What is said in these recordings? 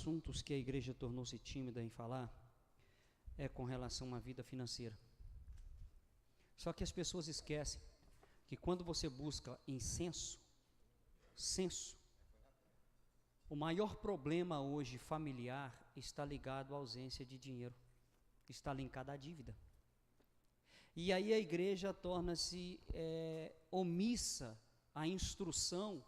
assuntos que a igreja tornou-se tímida em falar é com relação à vida financeira. Só que as pessoas esquecem que quando você busca em censo, o maior problema hoje familiar está ligado à ausência de dinheiro, está linkado à dívida. E aí a igreja torna-se omissa à instrução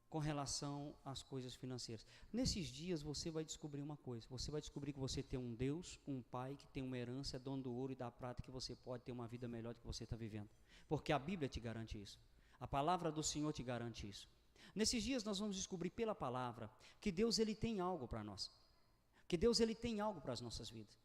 com relação às coisas financeiras. Nesses dias você vai descobrir uma coisa, você vai descobrir que você tem um Deus, um Pai que tem uma herança, é dono do ouro e da prata, que você pode ter uma vida melhor do que você está vivendo, porque a Bíblia te garante isso, a palavra do Senhor te garante isso. Nesses dias nós vamos descobrir pela palavra que Deus ele tem algo para nós, que Deus ele tem algo para as nossas vidas.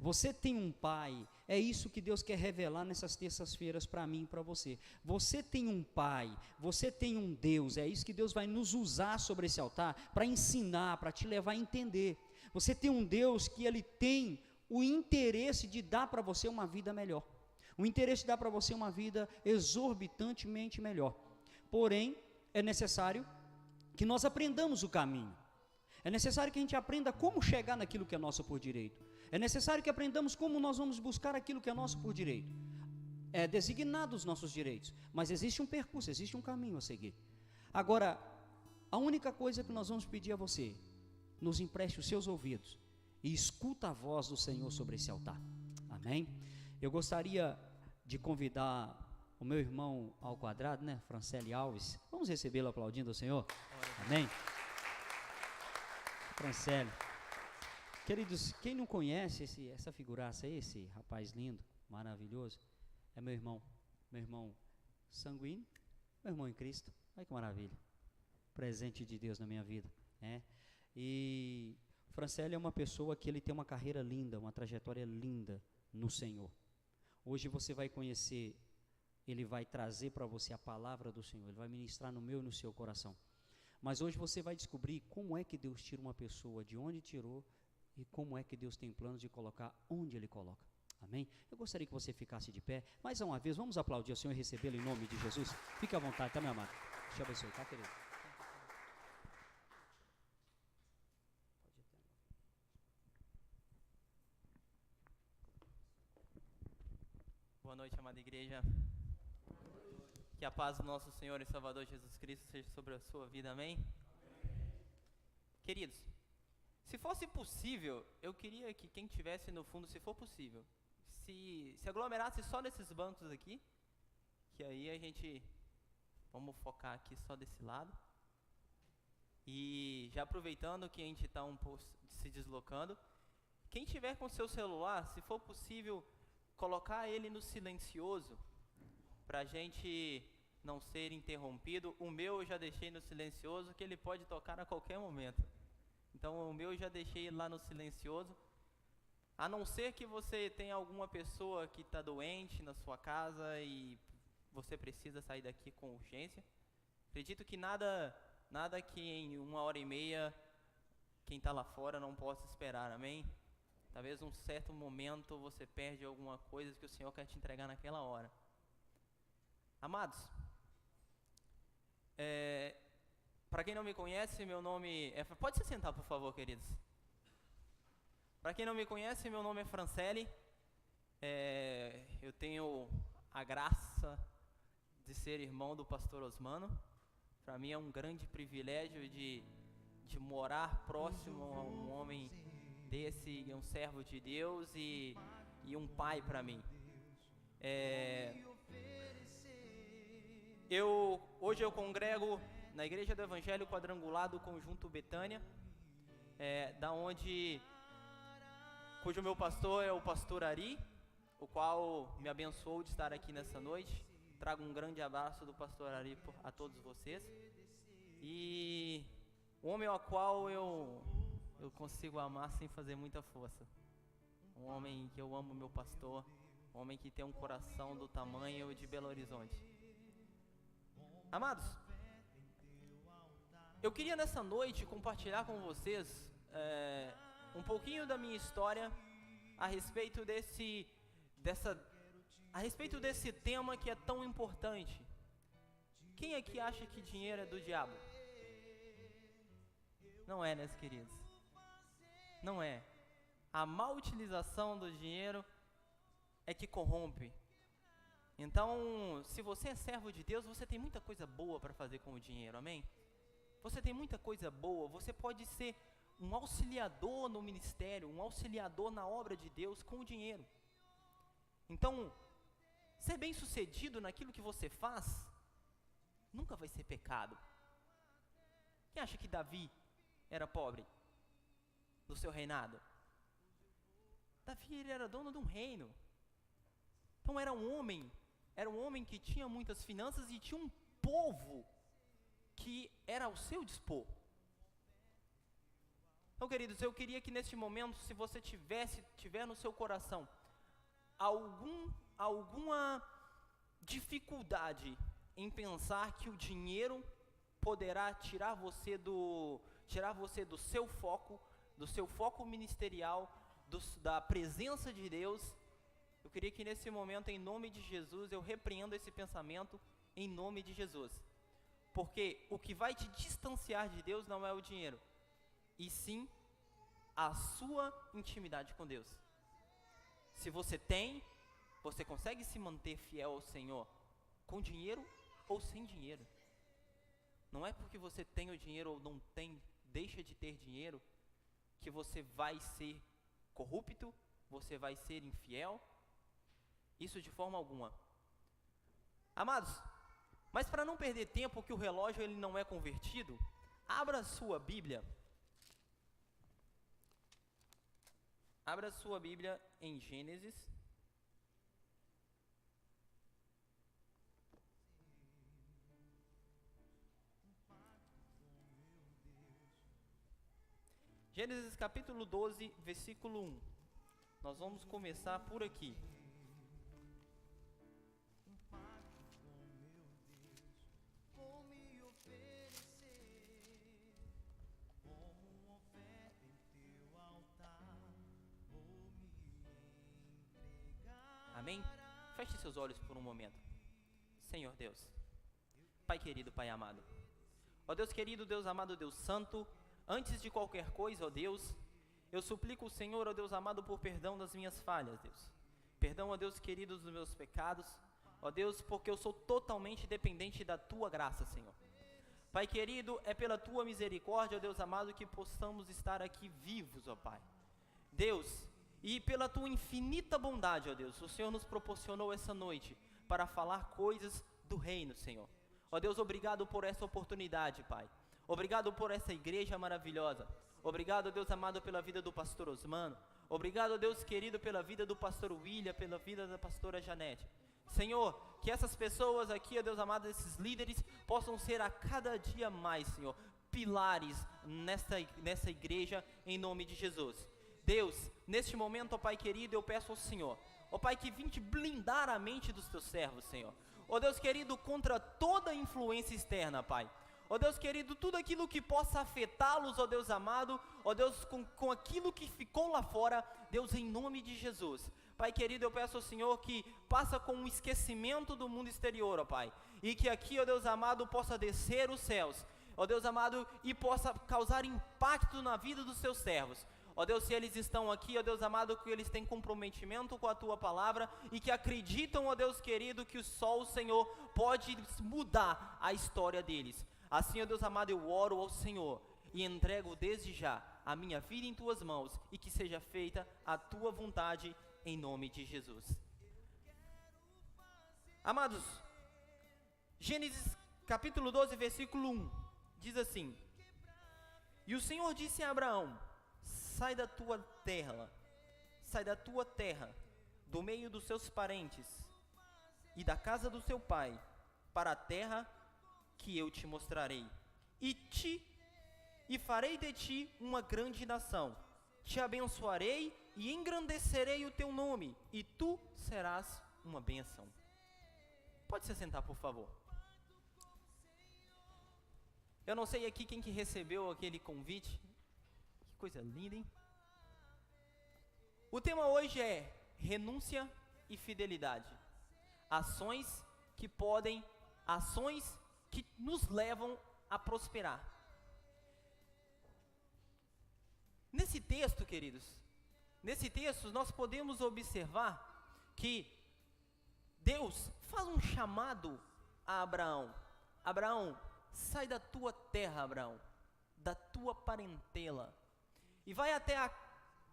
Você tem um Pai, é isso que Deus quer revelar nessas terças-feiras para mim e para você. Você tem um Pai, você tem um Deus, é isso que Deus vai nos usar sobre esse altar para ensinar, para te levar a entender. Você tem um Deus que ele tem o interesse de dar para você uma vida melhor, o interesse de dar para você uma vida exorbitantemente melhor. Porém, é necessário que nós aprendamos o caminho. É necessário que a gente aprenda como chegar naquilo que é nosso por direito. É necessário que aprendamos como nós vamos buscar aquilo que é nosso por direito. É designado os nossos direitos, mas existe um percurso, existe um caminho a seguir. Agora, a única coisa que nós vamos pedir a você, nos empreste os seus ouvidos e escuta a voz do Senhor sobre esse altar. Amém? Eu gostaria de convidar o meu irmão ao quadrado, né, Franceli Alves. Vamos recebê-lo aplaudindo o Senhor? Amém? Franceli. Queridos, quem não conhece essa figuraça aí, esse rapaz lindo, maravilhoso, é meu irmão sanguíneo, meu irmão em Cristo. Olha que maravilha, presente de Deus na minha vida, né? E Franceli é uma pessoa que ele tem uma carreira linda, uma trajetória linda no Senhor. Hoje você vai conhecer, ele vai trazer para você a palavra do Senhor, ele vai ministrar no meu e no seu coração. Mas hoje você vai descobrir como é que Deus tira uma pessoa de onde tirou e como é que Deus tem planos de colocar onde Ele coloca. Amém? Eu gostaria que você ficasse de pé. Mais uma vez, vamos aplaudir o Senhor e recebê-lo em nome de Jesus. Fique à vontade, tá, meu amado? Deus te abençoe, tá, querido? Boa noite, amada igreja. Que a paz do nosso Senhor e Salvador Jesus Cristo seja sobre a sua vida, amém? Queridos, se fosse possível, eu queria que quem estivesse no fundo, se for possível, se aglomerasse só nesses bancos aqui, que aí a gente, vamos focar aqui só desse lado. E já aproveitando que a gente está um pouco se deslocando, quem tiver com seu celular, se for possível, colocar ele no silencioso, para a gente não ser interrompido. O meu eu já deixei no silencioso, que ele pode tocar a qualquer momento. Então o meu eu já deixei lá no silencioso. A não ser que você tenha alguma pessoa que está doente na sua casa e você precisa sair daqui com urgência. Acredito que nada que em 1h30 quem está lá fora não possa esperar, amém? Talvez num certo momento você perde alguma coisa que o Senhor quer te entregar naquela hora. Amados, para quem não me conhece, meu nome é... Pode se sentar, por favor, queridos. Para quem não me conhece, meu nome é Franceli. Eu tenho a graça de ser irmão do pastor Osmano. Para mim é um grande privilégio de morar próximo a um homem desse, um servo de Deus e um pai para mim. Hoje eu congrego na Igreja do Evangelho Quadrangular do Conjunto Betânia, cujo meu pastor é o pastor Ari, o qual me abençoou de estar aqui nessa noite. Trago um grande abraço do pastor Ari a todos vocês. E o homem ao qual eu consigo amar sem fazer muita força. Um homem que eu amo, meu pastor. Um homem que tem um coração do tamanho de Belo Horizonte. Amados, eu queria nessa noite compartilhar com vocês um pouquinho da minha história a respeito desse tema que é tão importante. Quem aqui acha que dinheiro é do diabo? Não é, né, queridos? Não é. A má utilização do dinheiro é que corrompe. Então, se você é servo de Deus, você tem muita coisa boa para fazer com o dinheiro, amém? Você tem muita coisa boa, você pode ser um auxiliador no ministério, um auxiliador na obra de Deus com o dinheiro. Então, ser bem sucedido naquilo que você faz, nunca vai ser pecado. Quem acha que Davi era pobre no seu reinado? Davi, ele era dono de um reino. Então era um homem que tinha muitas finanças e tinha um povo que era ao seu dispor. Então, queridos, eu queria que neste momento, se você tiver no seu coração alguma dificuldade em pensar que o dinheiro poderá tirar você do seu foco ministerial, da presença de Deus, eu queria que nesse momento, em nome de Jesus, eu repreendo esse pensamento em nome de Jesus. Porque o que vai te distanciar de Deus não é o dinheiro, e sim a sua intimidade com Deus. Se você tem, você consegue se manter fiel ao Senhor, com dinheiro ou sem dinheiro. Não é porque você tem o dinheiro ou não tem, deixa de ter dinheiro, que você vai ser corrupto, você vai ser infiel. Isso de forma alguma. Amados, mas para não perder tempo, que o relógio ele não é convertido, abra a sua Bíblia. Abra a sua Bíblia em Gênesis. Gênesis capítulo 12, versículo 1. Nós vamos começar por aqui. Amém? Feche seus olhos por um momento. Senhor Deus, Pai querido, Pai amado, ó Deus querido, Deus amado, Deus santo, antes de qualquer coisa, ó Deus, eu suplico o Senhor, ó Deus amado, por perdão das minhas falhas, Deus. Perdão, ó Deus querido, dos meus pecados, ó Deus, porque eu sou totalmente dependente da Tua graça, Senhor. Pai querido, é pela Tua misericórdia, ó Deus amado, que possamos estar aqui vivos, ó Pai. Deus, e pela Tua infinita bondade, ó Deus, o Senhor nos proporcionou essa noite para falar coisas do reino, Senhor. Ó Deus, obrigado por essa oportunidade, Pai. Obrigado por essa igreja maravilhosa. Obrigado, Deus amado, pela vida do pastor Osmano. Obrigado, Deus querido, pela vida do pastor William, pela vida da pastora Janete. Senhor, que essas pessoas aqui, ó Deus amado, esses líderes, possam ser a cada dia mais, Senhor, pilares nessa igreja, em nome de Jesus. Deus, neste momento, ó Pai querido, eu peço ao Senhor, ó Pai, que vinde blindar a mente dos Teus servos, Senhor. Ó Deus querido, contra toda influência externa, Pai. Ó Deus querido, tudo aquilo que possa afetá-los, ó Deus amado, ó Deus, com aquilo que ficou lá fora, Deus, em nome de Jesus. Pai querido, eu peço ao Senhor que passa com um esquecimento do mundo exterior, ó Pai. E que aqui, ó Deus amado, possa descer os céus, ó Deus amado, e possa causar impacto na vida dos Seus servos. Ó Deus, se eles estão aqui, ó Deus amado, que eles têm comprometimento com a Tua palavra e que acreditam, ó Deus querido, que só o Senhor pode mudar a história deles. Assim, ó Deus amado, eu oro ao Senhor e entrego desde já a minha vida em Tuas mãos e que seja feita a Tua vontade em nome de Jesus. Amados, Gênesis capítulo 12, versículo 1, diz assim: E o Senhor disse a Abraão: sai da tua terra, do meio dos seus parentes e da casa do seu pai, para a terra que eu te mostrarei, e farei de ti uma grande nação, te abençoarei e engrandecerei o teu nome, e tu serás uma bênção. Pode se sentar, por favor. Eu não sei aqui quem que recebeu aquele convite. Que coisa linda, hein? O tema hoje é renúncia e fidelidade. Ações que nos levam a prosperar. nesse texto, queridos, nesse texto nós podemos observar que Deus faz um chamado a Abraão. Abraão, sai da tua terra, Abraão, da tua parentela, e vai até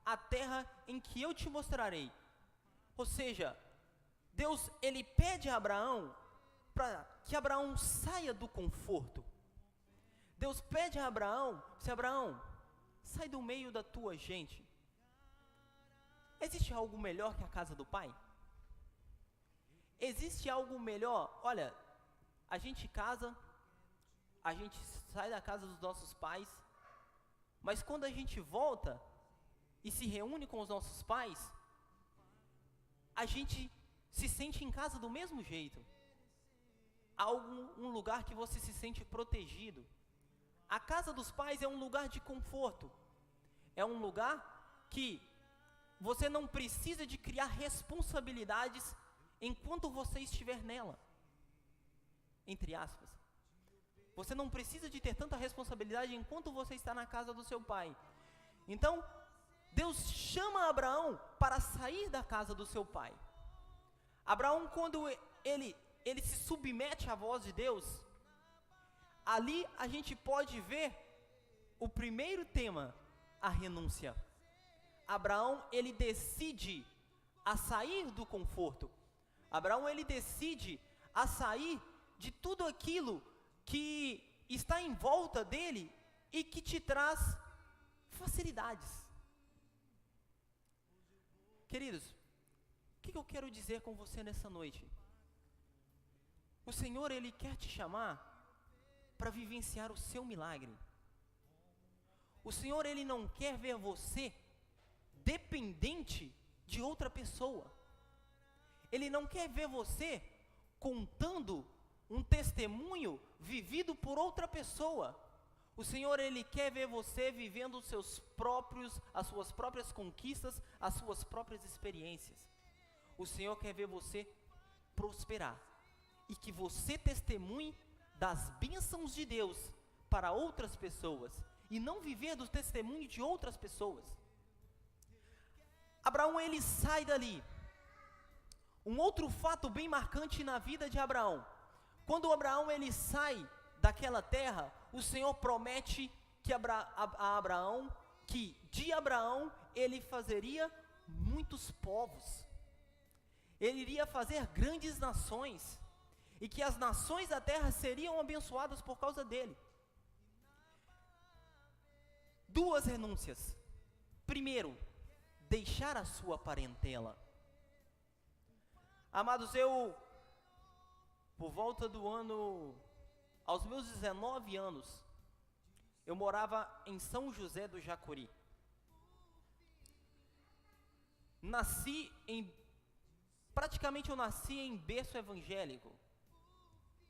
a terra em que eu te mostrarei. Ou seja, Deus, ele pede a Abraão para que Abraão saia do conforto. Deus pede a Abraão, se Abraão, sai do meio da tua gente. Existe algo melhor que a casa do pai? Existe algo melhor? Olha, a gente casa, a gente sai da casa dos nossos pais, mas quando a gente volta e se reúne com os nossos pais, a gente se sente em casa do mesmo jeito. Há um lugar que você se sente protegido. A casa dos pais é um lugar de conforto. É um lugar que você não precisa de criar responsabilidades enquanto você estiver nela. Entre aspas. Você não precisa de ter tanta responsabilidade enquanto você está na casa do seu pai. Então, Deus chama Abraão para sair da casa do seu pai. Abraão, quando ele se submete à voz de Deus, ali a gente pode ver o primeiro tema, a renúncia. Abraão, ele decide a sair do conforto. Abraão, ele decide a sair de tudo aquilo que está em volta dele e que te traz facilidades. Queridos, o que eu quero dizer com você nessa noite? O Senhor, ele quer te chamar para vivenciar o seu milagre. O Senhor, ele não quer ver você dependente de outra pessoa. Ele não quer ver você contando um testemunho vivido por outra pessoa. O Senhor, ele quer ver você vivendo as suas próprias conquistas, as suas próprias experiências. O Senhor quer ver você prosperar e que você testemunhe das bênçãos de Deus para outras pessoas e não viver do testemunho de outras pessoas. Abraão, ele sai dali. Um outro fato bem marcante na vida de Abraão: quando Abraão, ele sai daquela terra, o Senhor promete que a Abraão, que de Abraão ele fazeria muitos povos. Ele iria fazer grandes nações, e que as nações da terra seriam abençoadas por causa dele. Duas renúncias. Primeiro, deixar a sua parentela. Amados, por volta do ano, aos meus 19 anos, eu morava em São José do Jacuri. Praticamente eu nasci em berço evangélico.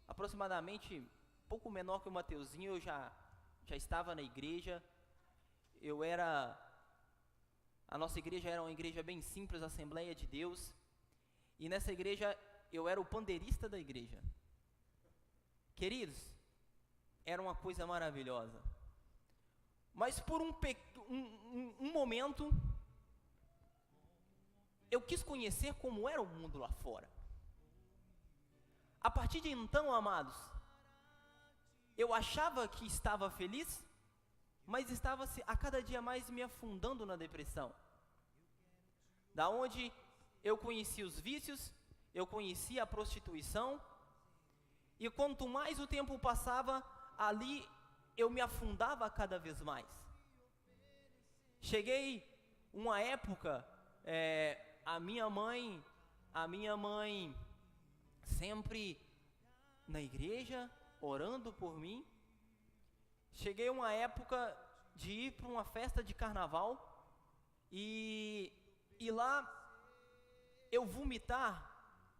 Aproximadamente, pouco menor que o Mateuzinho, eu já estava na igreja. A nossa igreja era uma igreja bem simples, Assembleia de Deus. E nessa igreja, eu era o pandeirista da igreja. Queridos, era uma coisa maravilhosa. Mas por um momento, eu quis conhecer como era o mundo lá fora. A partir de então, amados, eu achava que estava feliz, mas estava a cada dia mais me afundando na depressão. Da onde eu conheci os vícios, eu conheci a prostituição, e quanto mais o tempo passava, ali eu me afundava cada vez mais. Cheguei uma época, a minha mãe sempre na igreja, orando por mim. Cheguei uma época de ir para uma festa de carnaval, e lá eu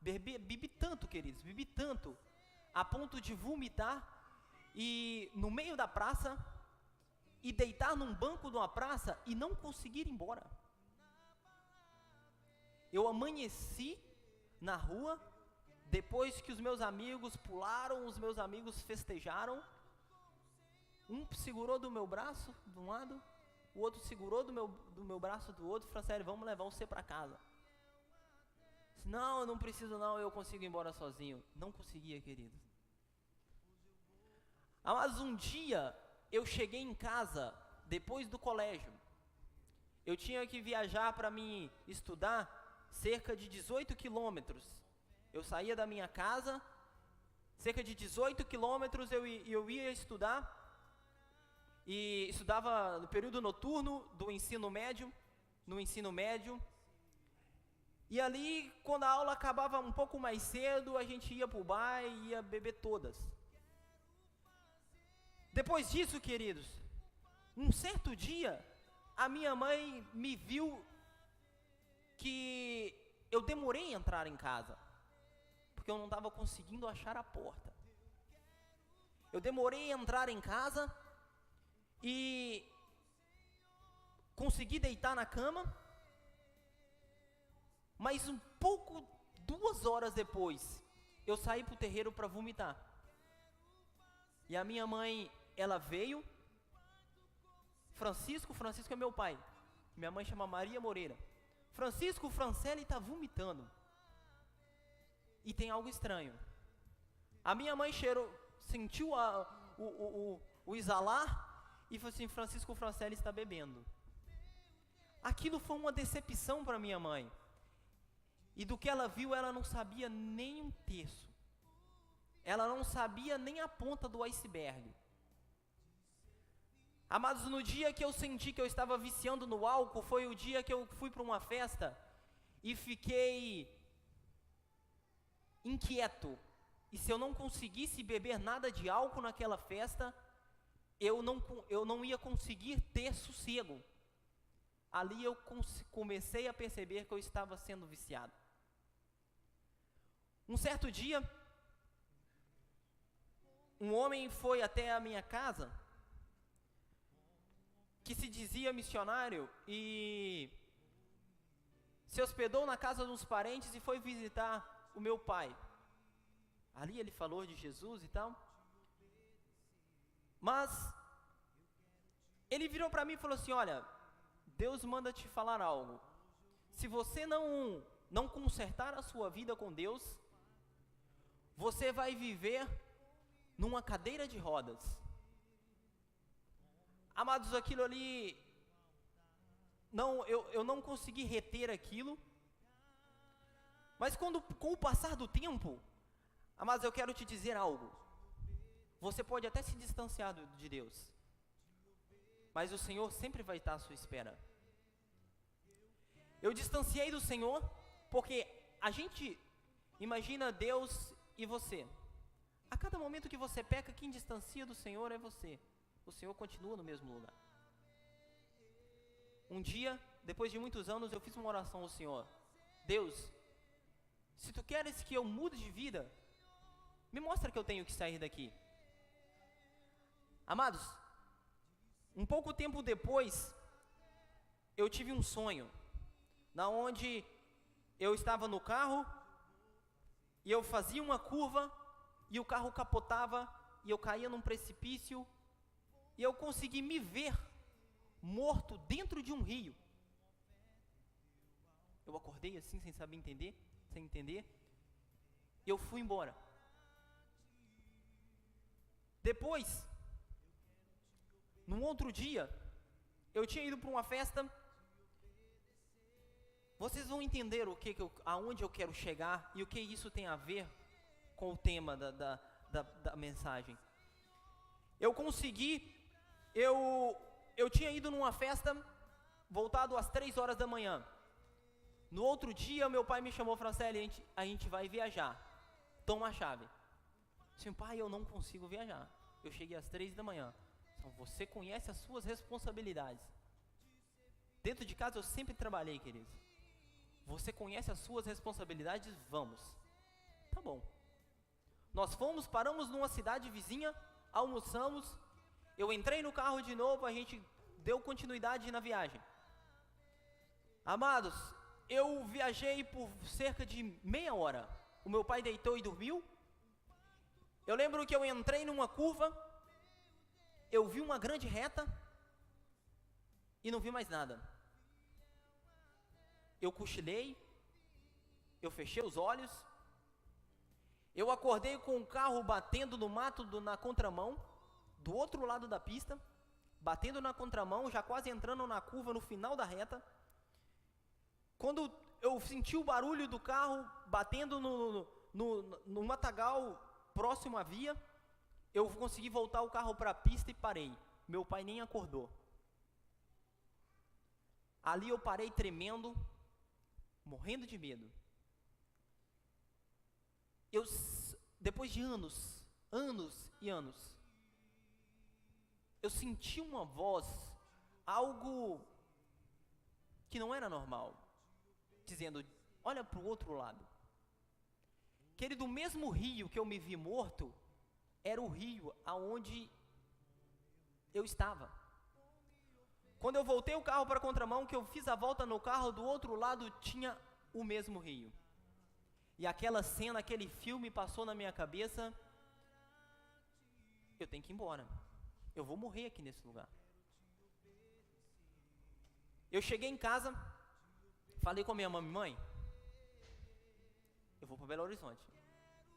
bebi tanto, queridos, bebi tanto, a ponto de vomitar, e no meio da praça, e deitar num banco de uma praça, e não conseguir ir embora. Eu amanheci na rua, depois que os meus amigos pularam, os meus amigos festejaram, um segurou do meu braço, de um lado, o outro segurou do meu braço do outro, Franciele, vamos levar você para casa. Disse, não, eu não preciso não, eu consigo ir embora sozinho. Não conseguia, queridos. Mas um dia, eu cheguei em casa, depois do colégio. Eu tinha que viajar para mim estudar cerca de 18 quilômetros. Eu saía da minha casa, cerca de 18 quilômetros eu ia estudar, e estudava no período noturno do ensino médio, e ali, quando a aula acabava um pouco mais cedo, a gente ia para o bar e ia beber todas. Depois disso, queridos, um certo dia, a minha mãe me viu que eu demorei a entrar em casa, porque eu não estava conseguindo achar a porta. Eu demorei a entrar em casa e consegui deitar na cama, mas 2 horas depois, eu saí para o terreiro para vomitar. E a minha mãe, ela veio, Francisco é meu pai, minha mãe chama Maria Moreira. Francisco, Franciele está vomitando. E tem algo estranho. A minha mãe sentiu o exalar e falou assim, Francisco, Franciele está bebendo. Aquilo foi uma decepção para minha mãe. E do que ela viu, ela não sabia nem um terço. Ela não sabia nem a ponta do iceberg. Amados, no dia que eu senti que eu estava viciando no álcool, foi o dia que eu fui para uma festa e fiquei inquieto. E se eu não conseguisse beber nada de álcool naquela festa, eu não ia conseguir ter sossego. Ali eu comecei a perceber que eu estava sendo viciado. Um certo dia, um homem foi até a minha casa, que se dizia missionário, e se hospedou na casa dos parentes e foi visitar o meu pai. Ali ele falou de Jesus e tal. Mas ele virou para mim e falou assim, olha, Deus manda te falar algo. Se você não consertar a sua vida com Deus, você vai viver numa cadeira de rodas. Amados, aquilo ali, eu não consegui reter aquilo, mas com o passar do tempo, amados, eu quero te dizer algo. Você pode até se distanciar de Deus, mas o Senhor sempre vai estar à sua espera. Eu distanciei do Senhor, porque a gente imagina Deus e você. A cada momento que você peca, quem distancia do Senhor é você. O Senhor continua no mesmo lugar. Um dia, depois de muitos anos, eu fiz uma oração ao Senhor. Deus, se tu queres que eu mude de vida, me mostra que eu tenho que sair daqui. Amados, um pouco tempo depois, eu tive um sonho, na onde eu estava no carro, e eu fazia uma curva, e o carro capotava, e eu caía num precipício, e eu consegui me ver morto dentro de um rio. Eu acordei assim, sem entender, e eu fui embora. Depois, num outro dia, eu tinha ido para uma festa. Vocês vão entender aonde eu quero chegar e o que isso tem a ver com o tema da mensagem. Eu tinha ido numa festa, voltado às 3 horas da manhã. No outro dia, meu pai me chamou, Franciele, a gente vai viajar. Toma a chave. Sim, pai, eu não consigo viajar. Eu cheguei às 3 da manhã. Então, você conhece as suas responsabilidades. Dentro de casa eu sempre trabalhei, queridos. Você conhece as suas responsabilidades? Vamos. Tá bom. Nós paramos numa cidade vizinha, almoçamos. Eu entrei no carro de novo, a gente deu continuidade na viagem. Amados, eu viajei por cerca de meia hora. O meu pai deitou e dormiu. Eu lembro que eu entrei numa curva, eu vi uma grande reta, e não vi mais nada. Eu cochilei, eu fechei os olhos, eu acordei com o carro batendo no mato na contramão, do outro lado da pista, batendo na contramão, já quase entrando na curva no final da reta. Quando eu senti o barulho do carro batendo no matagal próximo à via, eu consegui voltar o carro para a pista e parei. Meu pai nem acordou. Ali eu parei tremendo, morrendo de medo. Depois de anos e anos, eu senti uma voz, algo que não era normal, dizendo, olha para o outro lado. Querido, o mesmo rio que eu me vi morto, era o rio aonde eu estava. Quando eu voltei o carro para a contramão, que eu fiz a volta no carro, do outro lado tinha o mesmo rio. E aquela cena, aquele filme passou na minha cabeça, eu tenho que ir embora. Eu vou morrer aqui nesse lugar. Eu cheguei em casa, falei com a minha mãe, eu vou para Belo Horizonte.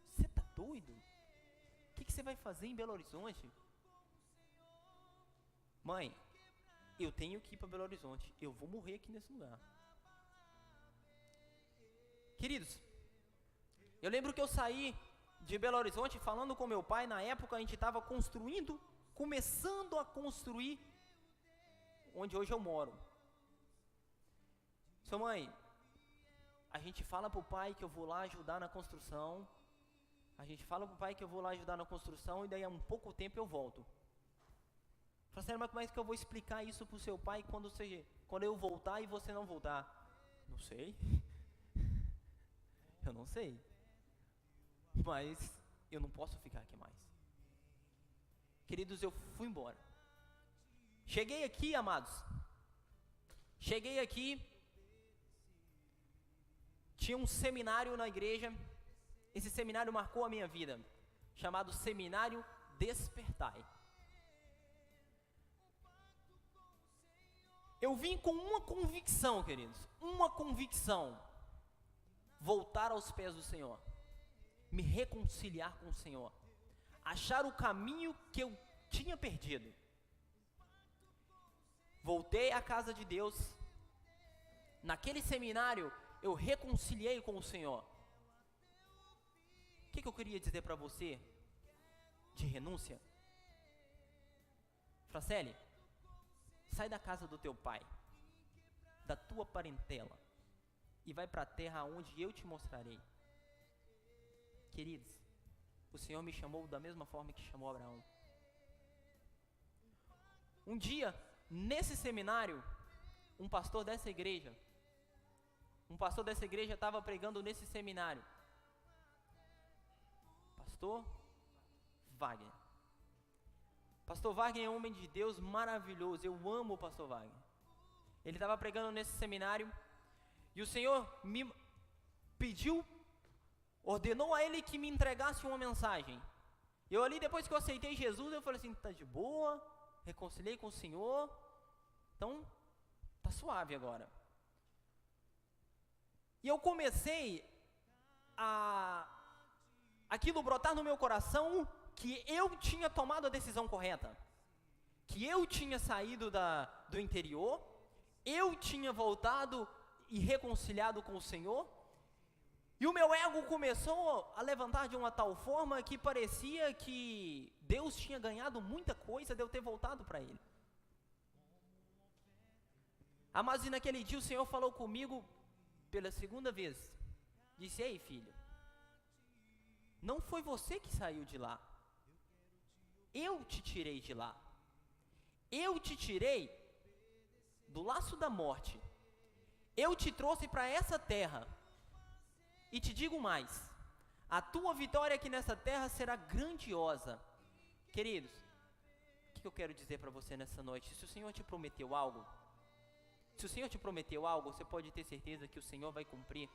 Você tá doido? O que você vai fazer em Belo Horizonte? Mãe, eu tenho que ir para Belo Horizonte. Eu vou morrer aqui nesse lugar. Queridos, eu lembro que eu saí de Belo Horizonte falando com meu pai. Na época a gente estava começando a construir onde hoje eu moro. Sua mãe, a gente fala pro pai que eu vou lá ajudar na construção. A gente fala pro pai que eu vou lá ajudar na construção e daí a um pouco tempo eu volto. Fala assim, mas como é que eu vou explicar isso pro seu pai quando eu voltar e você não voltar? Não sei. Eu não sei. Mas eu não posso ficar aqui mais. Queridos, eu fui embora. Cheguei aqui, amados. Cheguei aqui. Tinha um seminário na igreja. Esse seminário marcou a minha vida, chamado Seminário Despertai. Eu vim com uma convicção, queridos, uma convicção: voltar aos pés do Senhor, me reconciliar com o Senhor, achar o caminho que eu tinha perdido. Voltei à casa de Deus. Naquele seminário eu reconciliei com o Senhor. O que eu queria dizer para você de renúncia? Franciele, sai da casa do teu pai, da tua parentela, e vai para a terra onde eu te mostrarei. Queridos, o Senhor me chamou da mesma forma que chamou Abraão. Um dia, nesse seminário, um pastor dessa igreja estava pregando nesse seminário. Pastor Wagner. Pastor Wagner é um homem de Deus maravilhoso. Eu amo o pastor Wagner. Ele estava pregando nesse seminário e o Senhor me ordenou a ele que me entregasse uma mensagem. Eu ali, depois que eu aceitei Jesus, eu falei assim, tá de boa, reconciliei com o Senhor, então tá suave agora. E eu comecei aquilo brotar no meu coração, que eu tinha tomado a decisão correta, que eu tinha saído do interior, eu tinha voltado e reconciliado com o Senhor, e o meu ego começou a levantar de uma tal forma que parecia que Deus tinha ganhado muita coisa de eu ter voltado para Ele. Mas e naquele dia o Senhor falou comigo pela segunda vez, disse, ei filho, não foi você que saiu de lá, eu te tirei de lá, eu te tirei do laço da morte, eu te trouxe para essa terra, e te digo mais, a tua vitória aqui nessa terra será grandiosa. Queridos, o que eu quero dizer para você nessa noite? Se o Senhor te prometeu algo, você pode ter certeza que o Senhor vai cumprir,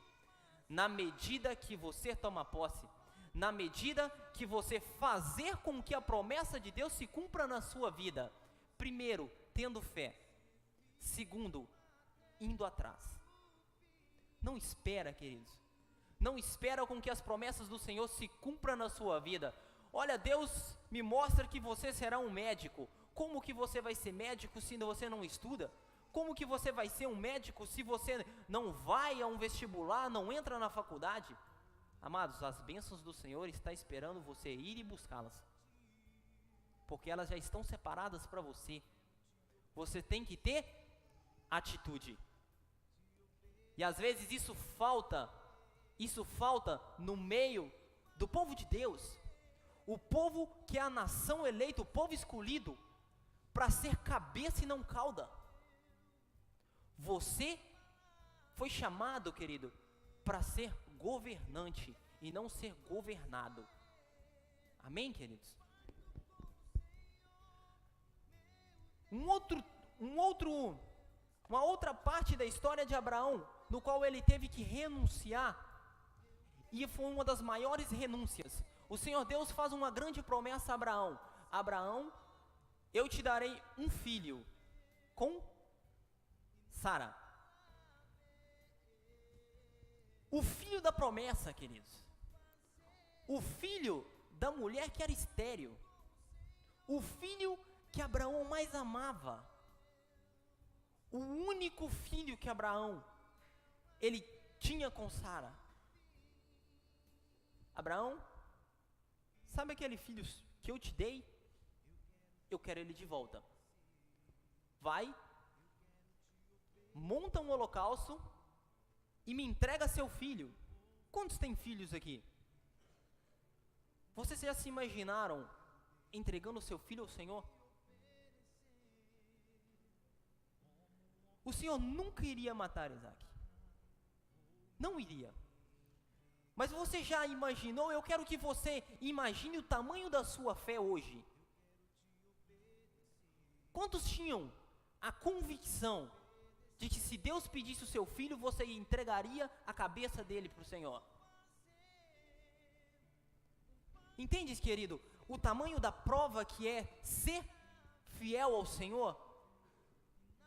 na medida que você toma posse, na medida que você fazer com que a promessa de Deus se cumpra na sua vida. Primeiro, tendo fé. Segundo, indo atrás. Não espera, queridos. Não espera com que as promessas do Senhor se cumpram na sua vida. Olha, Deus me mostra que você será um médico. Como que você vai ser médico se você não estuda? Como que você vai ser um médico se você não vai a um vestibular, não entra na faculdade? Amados, as bênçãos do Senhor estão esperando você ir e buscá-las. Porque elas já estão separadas para você. Você tem que ter atitude. E às vezes isso falta no meio do povo de Deus. O povo que é a nação eleita, o povo escolhido, para ser cabeça e não cauda. Você foi chamado, querido, para ser governante e não ser governado. Amém, queridos? Uma outra parte da história de Abraão, no qual ele teve que renunciar, e foi uma das maiores renúncias. O Senhor Deus faz uma grande promessa a Abraão: Abraão, eu te darei um filho com Sara. O filho da promessa, queridos. O filho da mulher que era estéril. O filho que Abraão mais amava. O único filho que Abraão ele tinha com Sara. Abraão, sabe aquele filho que eu te dei? Eu quero ele de volta. Vai, monta um holocausto e me entrega seu filho. Quantos tem filhos aqui? Vocês já se imaginaram entregando seu filho ao Senhor? O Senhor nunca iria matar Isaac. Não iria. Mas você já imaginou? Eu quero que você imagine o tamanho da sua fé hoje. Quantos tinham a convicção de que se Deus pedisse o seu filho, você entregaria a cabeça dele para o Senhor? Entendes, querido? O tamanho da prova que é ser fiel ao Senhor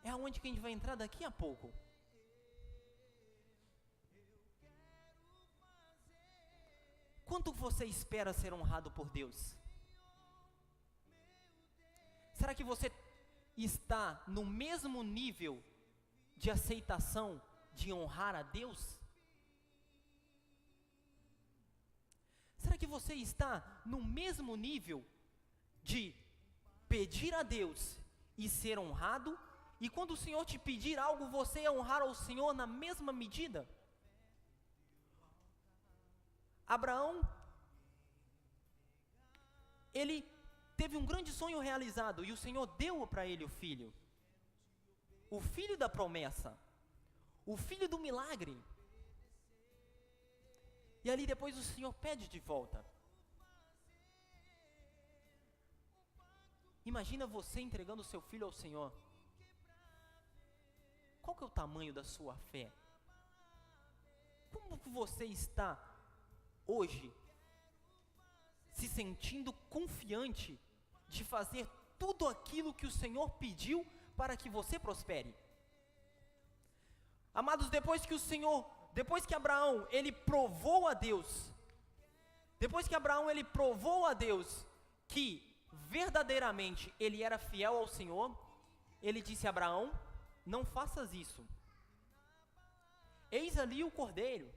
é aonde que a gente vai entrar daqui a pouco. Quanto você espera ser honrado por Deus? Será que você está no mesmo nível de aceitação de honrar a Deus? Será que você está no mesmo nível de pedir a Deus e ser honrado? E quando o Senhor te pedir algo, você honrar ao Senhor na mesma medida? Abraão, ele teve um grande sonho realizado e o Senhor deu para ele o filho da promessa, o filho do milagre. E ali depois o Senhor pede de volta. Imagina você entregando o seu filho ao Senhor. Qual que é o tamanho da sua fé? Como que você está hoje se sentindo confiante de fazer tudo aquilo que o Senhor pediu para que você prospere? Amados, depois que Abraão, ele provou a Deus, que verdadeiramente ele era fiel ao Senhor, ele disse a Abraão: não faças isso. Eis ali o cordeiro.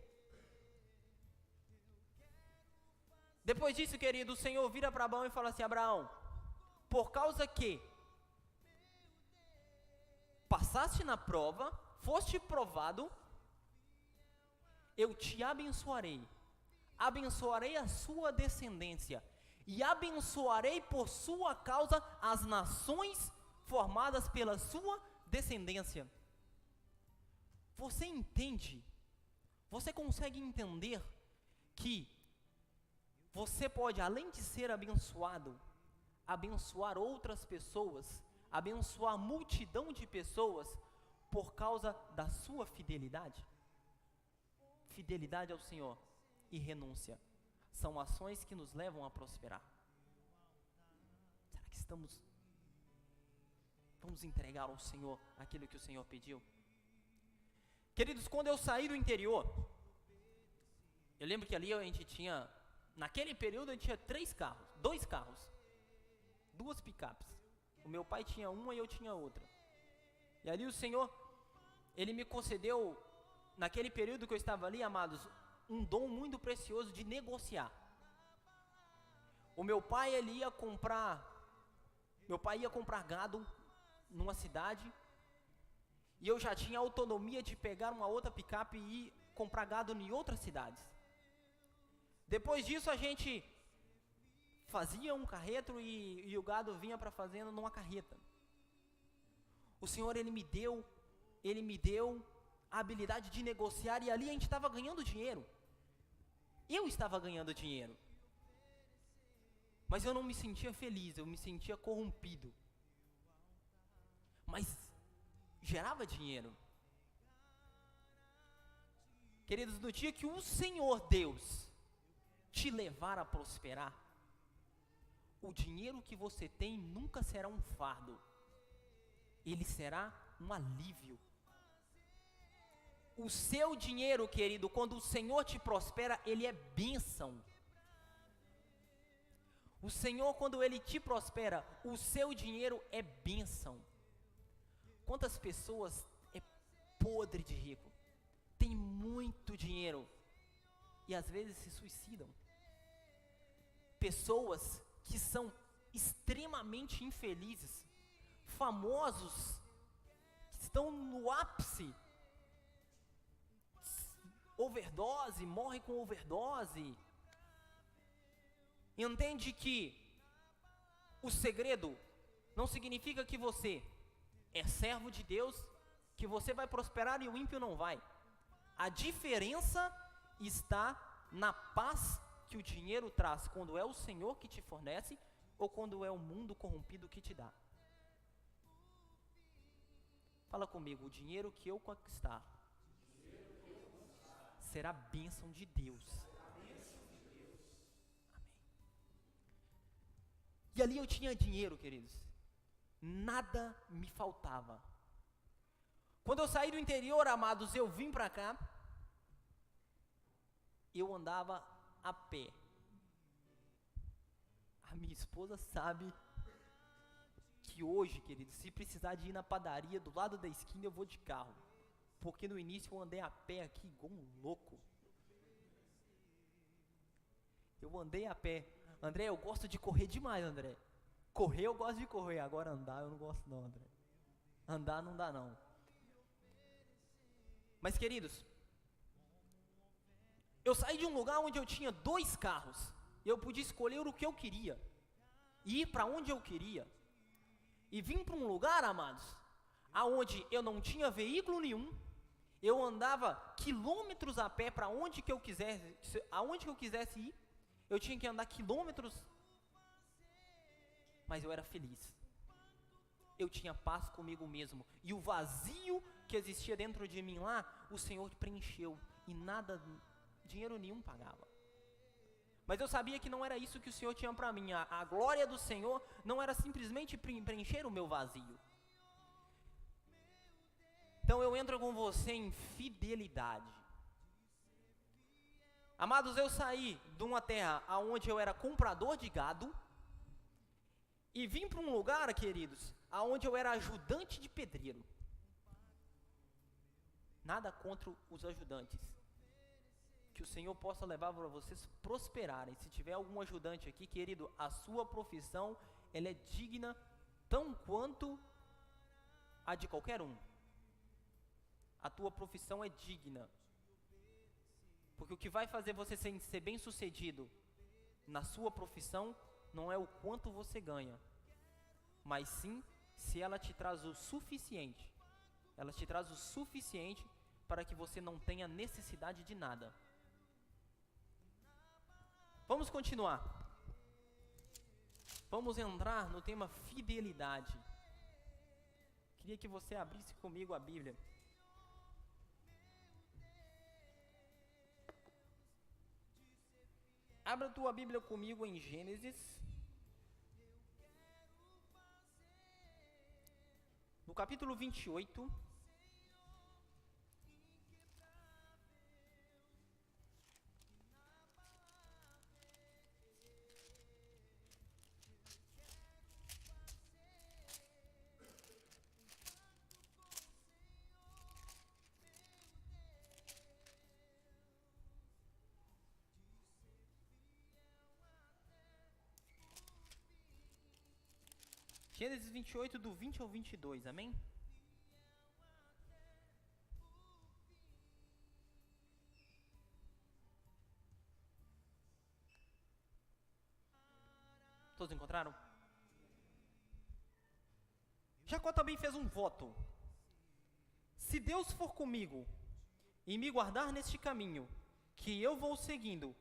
Depois disso, querido, o Senhor vira para Abraão e fala assim: Abraão, por causa que passaste na prova, foste provado, eu te abençoarei a sua descendência, e abençoarei por sua causa as nações formadas pela sua descendência. Você entende? Você consegue entender que você pode, além de ser abençoado, abençoar outras pessoas, abençoar multidão de pessoas por causa da sua fidelidade? Fidelidade ao Senhor e renúncia são ações que nos levam a prosperar. Será que estamos Vamos entregar ao Senhor aquilo que o Senhor pediu. Queridos, quando eu saí do interior, eu lembro que ali a gente tinha, naquele período a gente tinha 3 carros, 2 carros, 2 picapes. O meu pai tinha uma e eu tinha outra. E ali o Senhor, Ele me concedeu, naquele período que eu estava ali, amados, um dom muito precioso de negociar. O meu pai, ia comprar gado numa cidade, e eu já tinha autonomia de pegar uma outra picape e ir comprar gado em outras cidades. Depois disso a gente fazia um carreto e o gado vinha para a fazenda numa carreta. O Senhor, Ele me deu a habilidade de negociar, e ali a gente estava ganhando dinheiro. Eu estava ganhando dinheiro. Mas eu não me sentia feliz, eu me sentia corrompido. Mas gerava dinheiro. Queridos, no dia que o Senhor Deus te levar a prosperar, o dinheiro que você tem nunca será um fardo. Ele será um alívio. O seu dinheiro, querido, quando o Senhor te prospera, ele é bênção. O Senhor, quando Ele te prospera, o seu dinheiro é bênção. Quantas pessoas é podre de rico, tem muito dinheiro e às vezes se suicidam. Pessoas que são extremamente infelizes, famosos, que estão no ápice, overdose, morrem com overdose. Entende que o segredo não significa que você é servo de Deus, que você vai prosperar e o ímpio não vai. A diferença está na paz que o dinheiro traz quando é o Senhor que te fornece ou quando é o mundo corrompido que te dá. Fala comigo, o dinheiro que eu conquistar será bênção de Deus. E ali eu tinha dinheiro, queridos. Nada me faltava. Quando eu saí do interior, amados, eu vim para cá. Eu andava a pé. A minha esposa sabe que hoje, queridos, se precisar de ir na padaria do lado da esquina, eu vou de carro. Porque no início eu andei a pé aqui igual um louco. Eu andei a pé. André, eu gosto de correr demais, André. Correr eu gosto de correr, agora andar eu não gosto não, André. Andar não dá não. Mas queridos, eu saí de um lugar onde eu tinha 2 carros, e eu podia escolher o que eu queria, e ir para onde eu queria, e vim para um lugar, amados, aonde eu não tinha veículo nenhum, eu andava quilômetros a pé para onde que eu quisesse, aonde que eu quisesse ir. Eu tinha que andar quilômetros, mas eu era feliz. Eu tinha paz comigo mesmo. E o vazio que existia dentro de mim lá, o Senhor preencheu. E nada, dinheiro nenhum pagava. Mas eu sabia que não era isso que o Senhor tinha para mim. A glória do Senhor não era simplesmente preencher o meu vazio. Então eu entro com você em fidelidade. Amados, eu saí de uma terra onde eu era comprador de gado e vim para um lugar, queridos, onde eu era ajudante de pedreiro. Nada contra os ajudantes. Que o Senhor possa levar para vocês prosperarem. Se tiver algum ajudante aqui, querido, a sua profissão, ela é digna tão quanto a de qualquer um. A tua profissão é digna. Porque o que vai fazer você ser bem sucedido na sua profissão não é o quanto você ganha, mas sim se ela te traz o suficiente. Ela te traz o suficiente para que você não tenha necessidade de nada. Vamos continuar. Vamos entrar no tema fidelidade. Queria que você abrisse comigo a Bíblia. Abra a tua Bíblia comigo em Gênesis. no capítulo 28, Gênesis 28, do 20 ao 22, amém? Todos encontraram? Jacó também fez um voto. Se Deus for comigo e me guardar neste caminho que eu vou seguindo,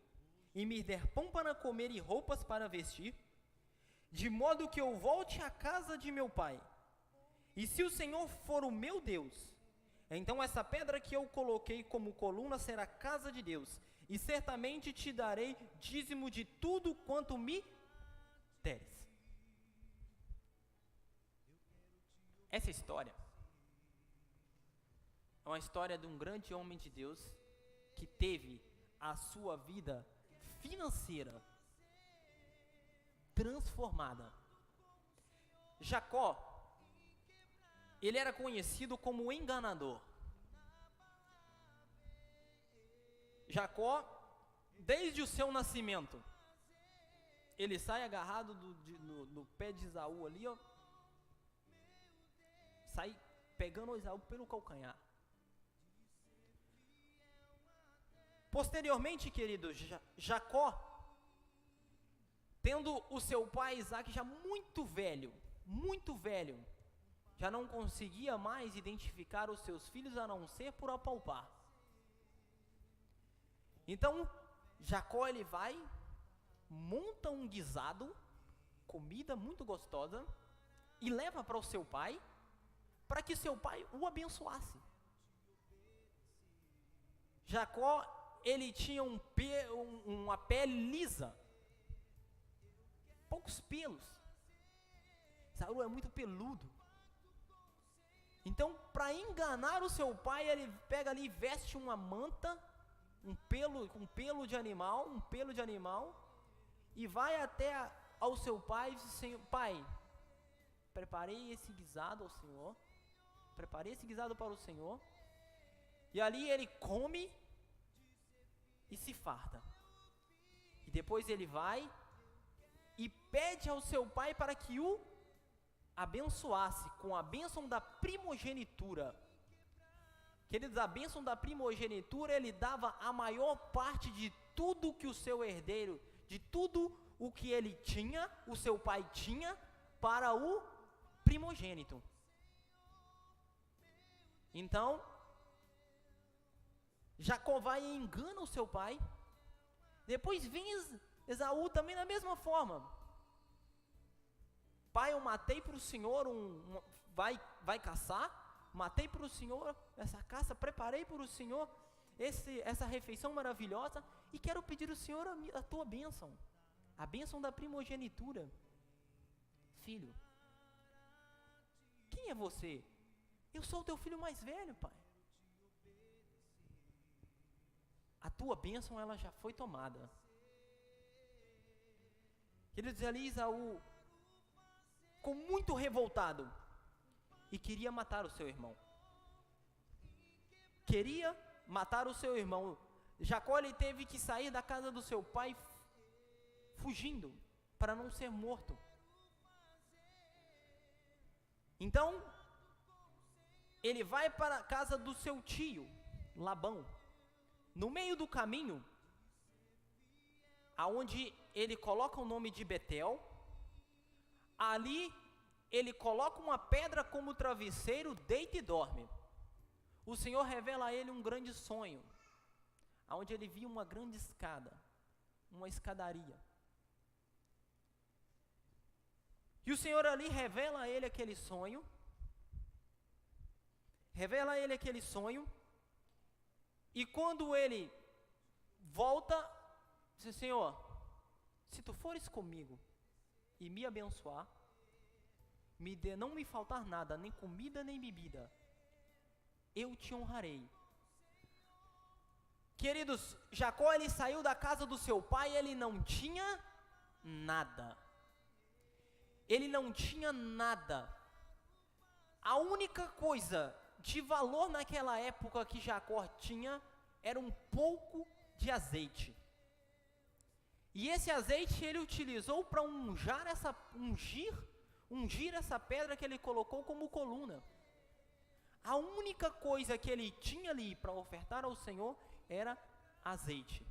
e me der pão para comer e roupas para vestir, de modo que eu volte à casa de meu pai, e se o Senhor for o meu Deus, então essa pedra que eu coloquei como coluna será a casa de Deus, e certamente te darei dízimo de tudo quanto me deres. Essa história é uma história de um grande homem de Deus que teve a sua vida financeira transformada. Jacó, ele era conhecido como enganador. Jacó, desde o seu nascimento, ele sai agarrado no pé de Esaú ali, ó, sai pegando Esaú pelo calcanhar. Posteriormente, queridos, Jacó, tendo o seu pai Isaac já muito velho, já não conseguia mais identificar os seus filhos a não ser por apalpar. Então, Jacó ele vai, monta um guisado, comida muito gostosa, e leva para o seu pai, para que seu pai o abençoasse. Jacó, ele tinha uma pele lisa, poucos pelos. Esaú é muito peludo. Então, para enganar o seu pai, ele pega ali e veste uma manta, um pelo de animal, e vai até ao seu pai e diz assim: pai, preparei esse guisado ao Senhor, preparei esse guisado para o Senhor. E ali ele come e se farta. E depois ele vai e pede ao seu pai para que o abençoasse com a bênção da primogenitura. Queridos, a bênção da primogenitura, ele dava a maior parte de tudo que o seu herdeiro, de tudo o que ele tinha, o seu pai tinha, para o primogênito. Então, Jacó vai e engana o seu pai. Depois vem Esaú também da mesma forma. Pai, eu matei para o Senhor, vai caçar, matei para o Senhor essa caça, preparei para o Senhor essa refeição maravilhosa, e quero pedir ao Senhor a tua bênção, a bênção da primogenitura. Filho, quem é você? Eu sou o teu filho mais velho, pai. A tua bênção, ela já foi tomada. Queridos, ali Esaú ficou muito revoltado e queria matar o seu irmão. Jacó, ele teve que sair da casa do seu pai fugindo para não ser morto. Então, ele vai para a casa do seu tio, Labão. No meio do caminho, aonde ele coloca o nome de Betel, ali ele coloca uma pedra como travesseiro, deita e dorme. O Senhor revela a ele um grande sonho, aonde ele via uma grande escada, uma escadaria. E o Senhor ali revela a ele aquele sonho, e quando ele volta, diz: Senhor, se tu fores comigo e me abençoar, não me faltar nada, nem comida nem bebida, eu te honrarei. Queridos, Jacó, ele saiu da casa do seu pai, ele não tinha nada. Ele não tinha nada. A única coisa de valor naquela época que Jacó tinha era um pouco de azeite. E esse azeite ele utilizou para ungir essa pedra que ele colocou como coluna. A única coisa que ele tinha ali para ofertar ao Senhor era azeite.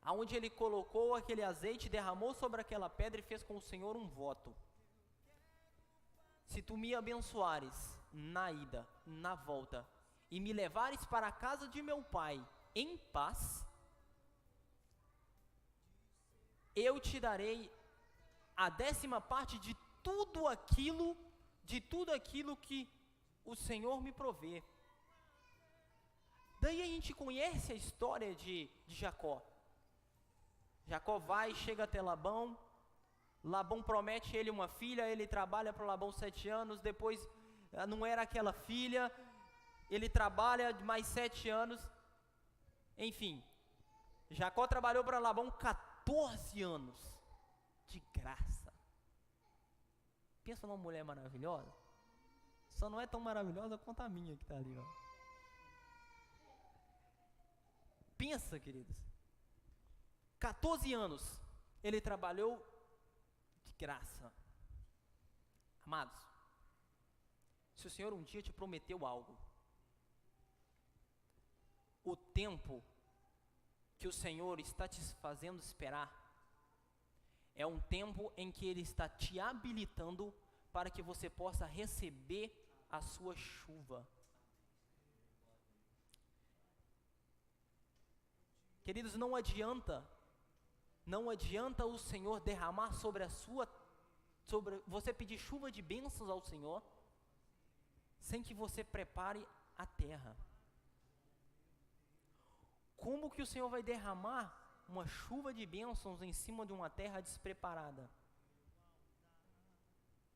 Aonde ele colocou aquele azeite, derramou sobre aquela pedra e fez com o Senhor um voto. Se tu me abençoares na ida, na volta, e me levares para a casa de meu pai em paz, eu te darei a 10ª parte de tudo aquilo que o Senhor me provê. Daí a gente conhece a história de Jacó. Jacó vai, chega até Labão. Labão promete ele uma filha, ele trabalha para Labão 7 anos, depois não era aquela filha, ele trabalha mais 7 anos, enfim, Jacó trabalhou para Labão 14 anos, de graça. Pensa numa mulher maravilhosa, só não é tão maravilhosa quanto a minha que está ali, ó. Pensa, queridos, 14 anos ele trabalhou de graça. Amados, se o Senhor um dia te prometeu algo, o tempo que o Senhor está te fazendo esperar é um tempo em que Ele está te habilitando para que você possa receber a sua chuva. Queridos, não adianta o Senhor derramar sobre você pedir chuva de bênçãos ao Senhor, sem que você prepare a terra. Como que o Senhor vai derramar uma chuva de bênçãos em cima de uma terra despreparada?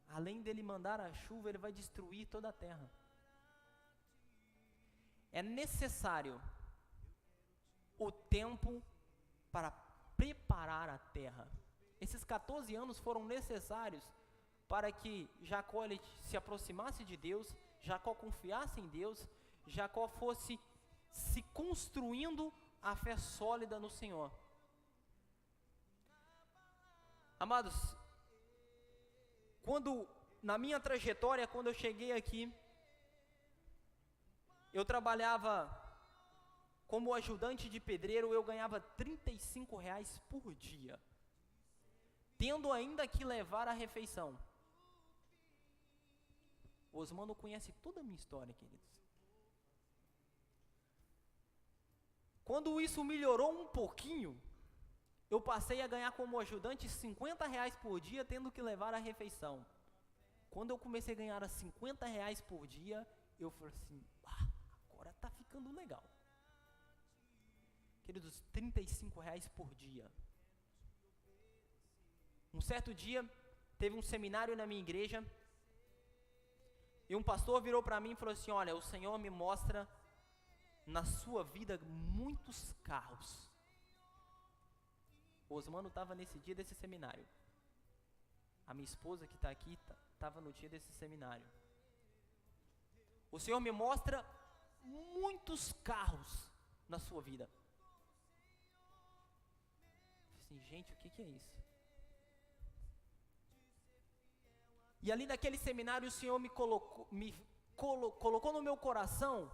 Além dele mandar a chuva, ele vai destruir toda a terra. É necessário o tempo para preparar a terra. Esses 14 anos foram necessários para que Jacó ele se aproximasse de Deus, Jacó confiasse em Deus, Jacó fosse se construindo a fé sólida no Senhor. Amados, na minha trajetória, quando eu cheguei aqui, eu trabalhava como ajudante de pedreiro, eu ganhava R$35 por dia, tendo ainda que levar a refeição. O Osmano conhece toda a minha história, queridos. Quando isso melhorou um pouquinho, eu passei a ganhar como ajudante R$50 por dia, tendo que levar a refeição. Quando eu comecei a ganhar R$50 por dia, eu falei assim, agora tá ficando legal. Queridos, R$35 por dia. Um certo dia, teve um seminário na minha igreja, e um pastor virou para mim e falou assim, olha, o Senhor me mostra na sua vida muitos carros. O Osmano estava nesse dia desse seminário. A minha esposa que está aqui estava no dia desse seminário. O Senhor me mostra muitos carros na sua vida. Eu falei assim, gente, o que é isso? E ali naquele seminário o Senhor me colocou no meu coração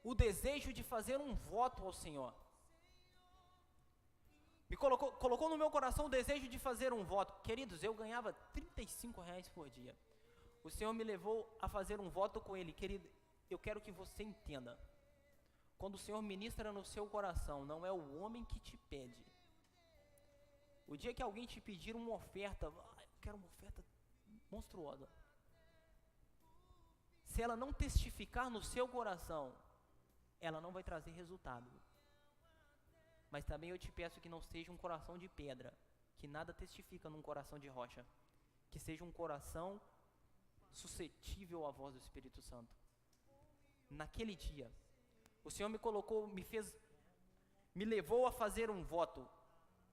o desejo de fazer um voto ao Senhor. Me colocou no meu coração o desejo de fazer um voto. Queridos, eu ganhava R$35 por dia. O Senhor me levou a fazer um voto com Ele. Querido, eu quero que você entenda. Quando o Senhor ministra no seu coração, não é o homem que te pede. O dia que alguém te pedir uma oferta, eu quero uma oferta monstruosa. Se ela não testificar no seu coração, ela não vai trazer resultado. Mas também eu te peço que não seja um coração de pedra, que nada testifica num coração de rocha. que seja um coração suscetível à voz do Espírito Santo. Naquele dia, o Senhor me colocou, me levou a fazer um voto.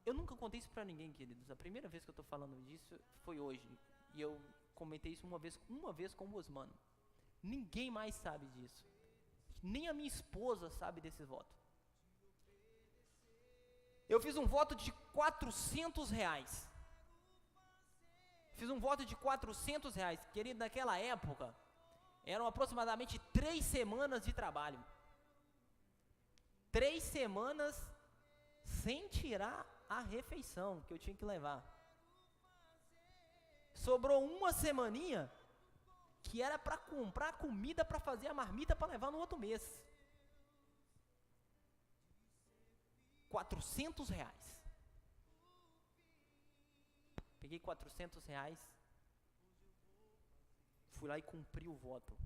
Eu nunca contei isso para ninguém, queridos. A primeira vez que eu estou falando disso foi hoje. E eu comentei isso uma vez com o Osmano. Ninguém mais sabe disso. Nem a minha esposa sabe desse voto. Eu fiz um voto de R$400. Fiz um voto de R$400. Querido, naquela época, eram aproximadamente 3 semanas de trabalho. 3 semanas sem tirar a refeição que eu tinha que levar. Sobrou uma semaninha que era para comprar comida para fazer a marmita para levar no outro mês. R$400. Peguei R$400, fui lá e cumpri o voto.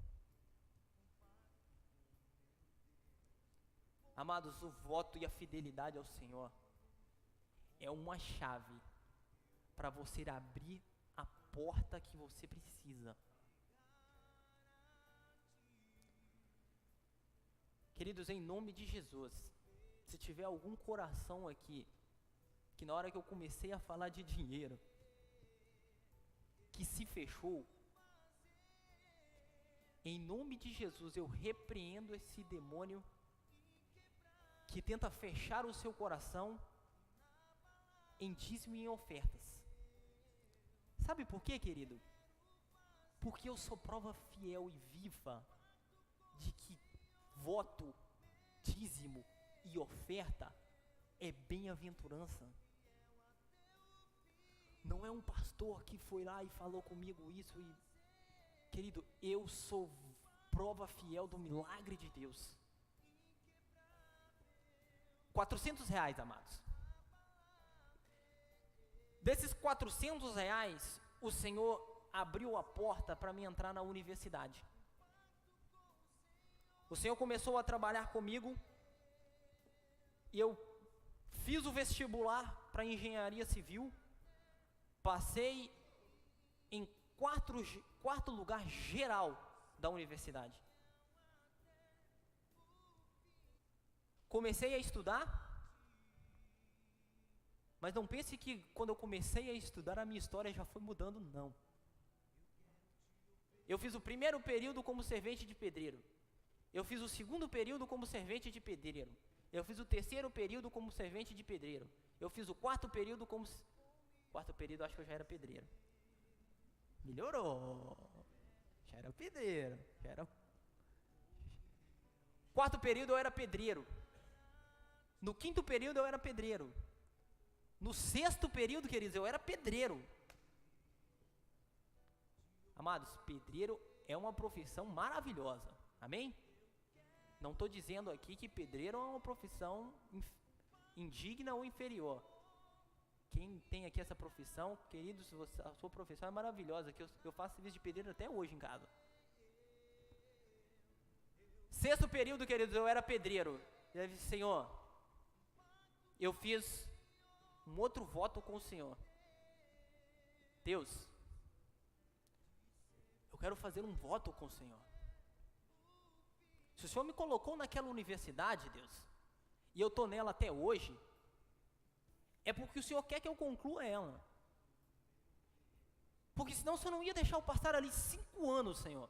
Amados, o voto e a fidelidade ao Senhor é uma chave para você abrir a porta que você precisa. Queridos, em nome de Jesus, se tiver algum coração aqui, que na hora que eu comecei a falar de dinheiro, que se fechou, em nome de Jesus, eu repreendo esse demônio que tenta fechar o seu coração em dízimo e em ofertas. Sabe por quê, querido? Porque eu sou prova fiel e viva de que voto, dízimo e oferta é bem-aventurança. Não é um pastor que foi lá e falou comigo isso e... Querido, eu sou prova fiel do milagre de Deus. R$400, amados. Desses R$400, o Senhor abriu a porta para mim entrar na universidade. O Senhor começou a trabalhar comigo e eu fiz o vestibular para engenharia civil, passei em quarto lugar geral da universidade. Comecei a estudar, mas não pense que quando eu comecei a estudar a minha história já foi mudando, não. Eu fiz o primeiro período como servente de pedreiro. Eu fiz o segundo período como servente de pedreiro. Eu fiz o terceiro período como servente de pedreiro. Eu fiz o quarto período como... Quarto período acho que eu já era pedreiro. Melhorou. Já era pedreiro. Quarto período eu era pedreiro. No quinto período eu era pedreiro. No sexto período, queridos, eu era pedreiro. Amados, pedreiro é uma profissão maravilhosa. Amém? Não estou dizendo aqui que pedreiro é uma profissão indigna ou inferior. Quem tem aqui essa profissão, queridos, a sua profissão é maravilhosa, que eu faço serviço de pedreiro até hoje em casa. Sexto período, queridos, eu era pedreiro. E eu disse, Senhor, eu fiz um outro voto com o Senhor. Deus, eu quero fazer um voto com o Senhor. Se o Senhor me colocou naquela universidade, Deus, e eu estou nela até hoje, é porque o Senhor quer que eu conclua ela. Porque senão o Senhor não ia deixar eu passar ali 5 anos, Senhor.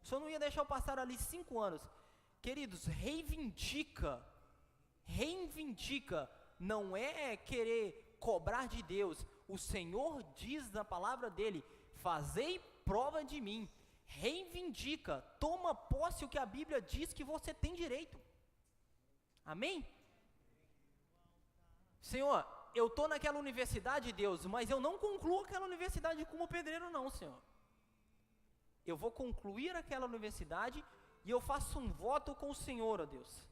O Senhor não ia deixar eu passar ali 5 anos. Queridos, reivindica, não é querer cobrar de Deus. O Senhor diz na palavra dele, fazei prova de mim. Reivindica, toma posse o que a Bíblia diz que você tem direito. Amém? Senhor, eu estou naquela universidade, Deus, mas eu não concluo aquela universidade como pedreiro não, Senhor. Eu vou concluir aquela universidade e eu faço um voto com o Senhor, ó Deus.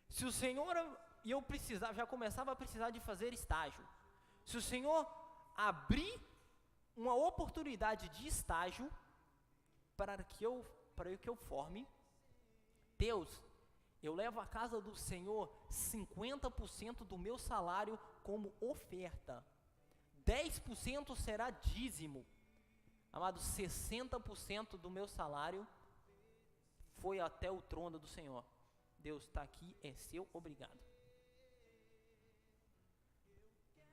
Se o Senhor, e eu precisava, já começava a precisar de fazer estágio. Se o Senhor abrir uma oportunidade de estágio para que eu forme, Deus, eu levo à casa do Senhor 50% do meu salário como oferta. 10% será dízimo. Amado, 60% do meu salário foi até o trono do Senhor. Deus está aqui, é seu, obrigado.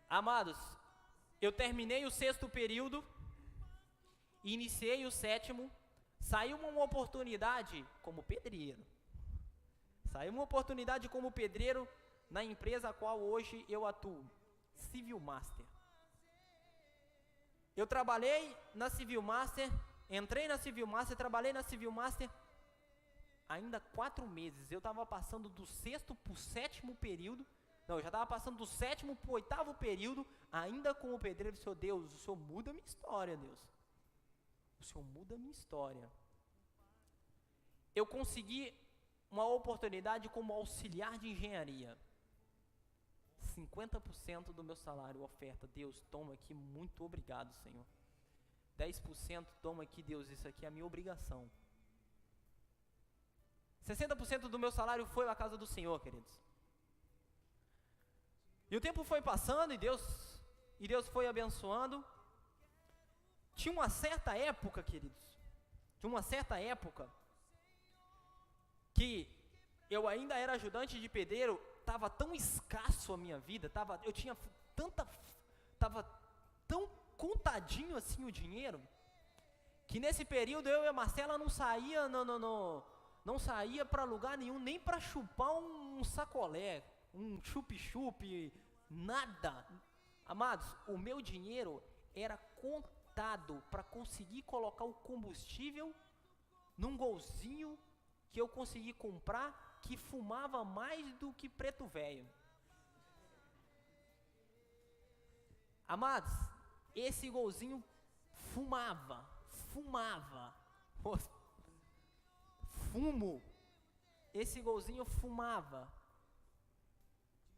Amados, eu terminei o 6º período, iniciei o 7º, saiu uma oportunidade como pedreiro. Na empresa a qual hoje eu atuo, Civil Master. Eu trabalhei na Civil Master, entrei na Civil Master, trabalhei na Civil Master ainda 4 meses. Eu estava passando do 6º para o 7º período. Não, eu já estava passando do 7º para o 8º período, ainda como pedreiro. Senhor Deus, o Senhor muda a minha história, Deus. O Senhor muda a minha história. Eu consegui uma oportunidade como auxiliar de engenharia. 50% do meu salário, oferta. Deus, toma aqui, muito obrigado, Senhor. 10%, toma aqui, Deus, isso aqui é a minha obrigação. 60% do meu salário foi à casa do Senhor, queridos. E o tempo foi passando e Deus foi abençoando. Tinha uma certa época, queridos, que eu ainda era ajudante de pedreiro, estava tão escasso a minha vida, estava tão contadinho assim o dinheiro, que nesse período eu e a Marcela não saía para lugar nenhum, nem para chupar um sacolé, um chup-chup, nada. Amados, o meu dinheiro era contado para conseguir colocar o combustível num golzinho que eu consegui comprar, que fumava mais do que preto velho. Amados, esse golzinho fumava. Fumo. Esse golzinho fumava.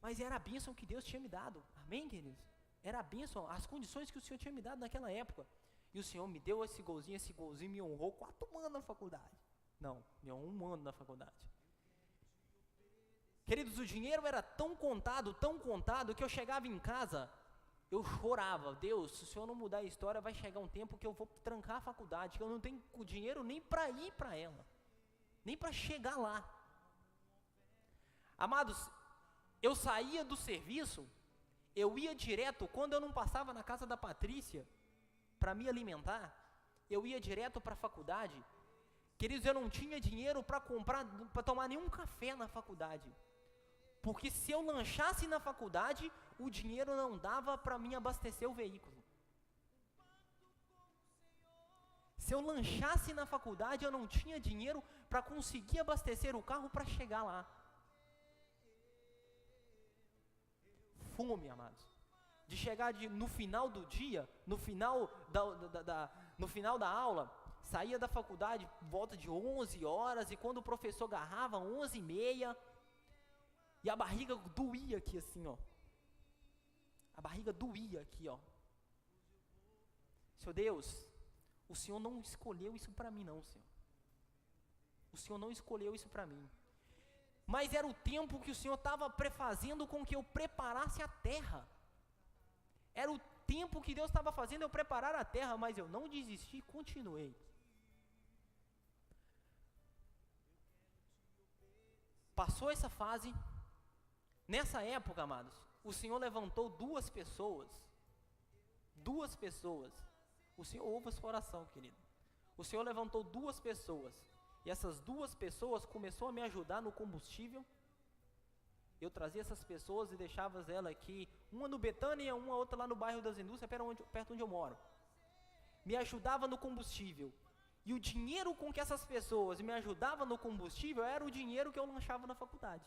Mas era a bênção que Deus tinha me dado. Amém, queridos? Era a bênção, as condições que o Senhor tinha me dado naquela época. E o Senhor me deu esse golzinho me honrou 4 anos na faculdade. Não, me honrou 1 ano na faculdade. Queridos, o dinheiro era tão contado, que eu chegava em casa, eu chorava. Deus, se o Senhor não mudar a história, vai chegar um tempo que eu vou trancar a faculdade, que eu não tenho dinheiro nem para ir para ela, nem para chegar lá. Amados, eu saía do serviço, eu ia direto, quando eu não passava na casa da Patrícia, para me alimentar, eu ia direto para a faculdade. Queridos, eu não tinha dinheiro para tomar nenhum café na faculdade. Porque se eu lanchasse na faculdade, o dinheiro não dava para mim abastecer o veículo. Se eu lanchasse na faculdade, eu não tinha dinheiro para conseguir abastecer o carro para chegar lá. Fome, amados. De chegar no final do dia, no final da aula, saía da faculdade por volta de 11 horas, e quando o professor agarrava, 11h30, e a barriga doía aqui assim, ó. A barriga doía aqui, ó. Senhor Deus, o Senhor não escolheu isso para mim não, Senhor. O Senhor não escolheu isso para mim. Mas era o tempo que o Senhor estava prefazendo com que eu preparasse a terra. Era o tempo que Deus estava fazendo eu preparar a terra, mas eu não desisti e continuei. Passou essa fase. Nessa época, amados, o Senhor levantou 2 pessoas. 2 pessoas. O Senhor ouve a sua oração, querido. O Senhor levantou 2 pessoas. E essas 2 pessoas começaram a me ajudar no combustível. Eu trazia essas pessoas e deixava elas aqui, uma no Betânia, uma outra lá no bairro das Indústrias, perto onde eu moro. Me ajudava no combustível. E o dinheiro com que essas pessoas me ajudavam no combustível era o dinheiro que eu lanchava na faculdade.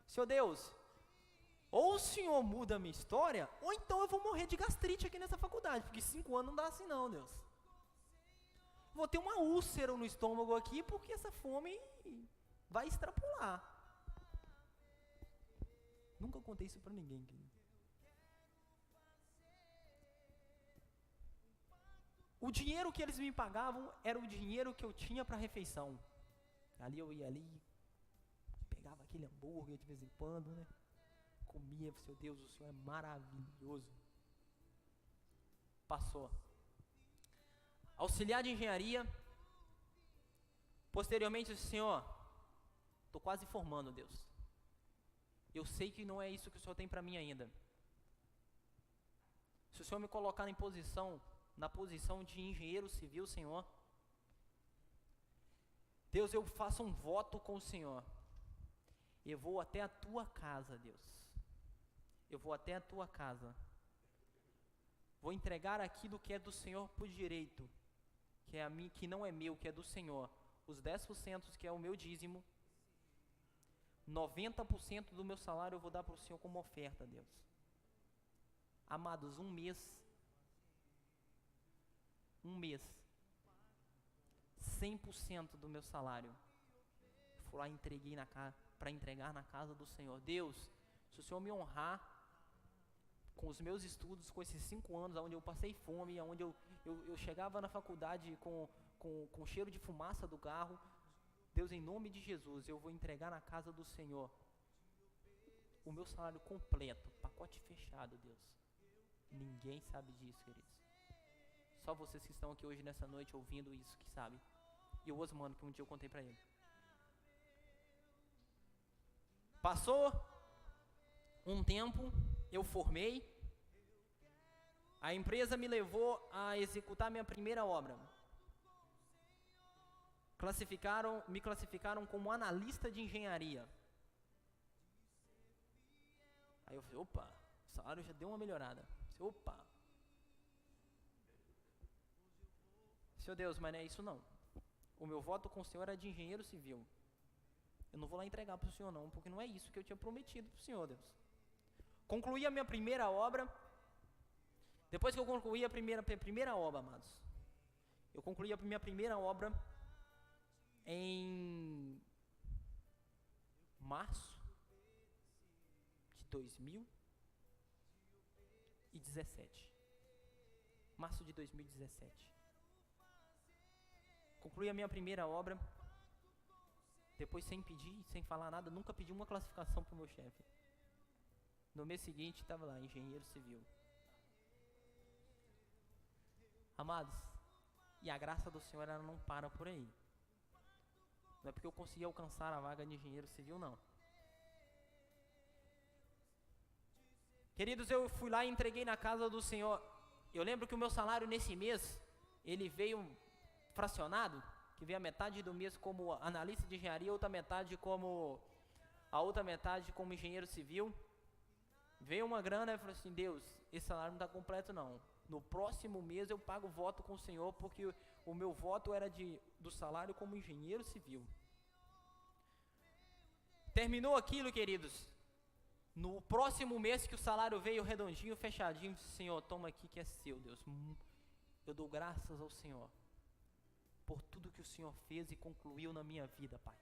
Senhor Deus, ou o Senhor muda a minha história, ou então eu vou morrer de gastrite aqui nessa faculdade, porque 5 anos não dá assim não, Deus. Vou ter uma úlcera no estômago aqui, porque essa fome vai extrapolar. Nunca contei isso para ninguém, querido. O dinheiro que eles me pagavam era o dinheiro que eu tinha para refeição. Ali eu ia ali, pegava aquele hambúrguer de vez em quando, né? comia, seu Deus, o Senhor é maravilhoso. Passou. Auxiliar de engenharia. Posteriormente, eu disse, Senhor, estou quase formando, Deus. Eu sei que não é isso que o Senhor tem para mim ainda. Se o Senhor me colocar na posição de engenheiro civil, Senhor, Deus, eu faço um voto com o Senhor. Eu vou até a tua casa, Deus. Eu vou até a tua casa. Vou entregar aquilo que é do Senhor por direito, que é a mim, que não é meu, que é do Senhor. Os 10% que é o meu dízimo, 90% do meu salário eu vou dar para o Senhor como oferta, Deus. Amados, um mês, 100% do meu salário, fui lá e entreguei para entregar na casa do Senhor. Deus, se o Senhor me honrar com os meus estudos, com esses 5 anos, onde eu passei fome, onde eu chegava na faculdade com cheiro de fumaça do carro, Deus, em nome de Jesus, eu vou entregar na casa do Senhor o meu salário completo, pacote fechado, Deus. Ninguém sabe disso, queridos. Só vocês que estão aqui hoje nessa noite ouvindo isso que sabem. E o Osmano, que um dia eu contei para ele. Passou um tempo, eu formei. A empresa me levou a executar minha primeira obra. Me classificaram como analista de engenharia. Aí eu falei, opa, o salário já deu uma melhorada. Opa. Senhor Deus, mas não é isso não. O meu voto com o Senhor era de engenheiro civil. Eu não vou lá entregar para o Senhor não, porque não é isso que eu tinha prometido para o Senhor, Deus. Concluí a minha primeira obra. Depois que eu concluí a primeira obra, amados, eu concluí a minha primeira obra em março de 2017. Março de 2017. Concluí a minha primeira obra. Depois, sem pedir, sem falar nada, nunca pedi uma classificação para o meu chefe. No mês seguinte, estava lá, engenheiro civil. Amados, e a graça do Senhor, ela não para por aí. Não é porque eu consegui alcançar a vaga de engenheiro civil, não. Queridos, eu fui lá e entreguei na casa do Senhor. Eu lembro que o meu salário nesse mês, ele veio fracionado, que veio a metade do mês como analista de engenharia, a outra metade como engenheiro civil. Veio uma grana e eu falei assim, Deus, esse salário não está completo não. No próximo mês eu pago voto com o Senhor, porque o meu voto era do salário como engenheiro civil. Terminou aquilo, queridos. No próximo mês que o salário veio redondinho, fechadinho, disse, Senhor, toma aqui que é seu, Deus. Eu dou graças ao Senhor por tudo que o Senhor fez e concluiu na minha vida, Pai.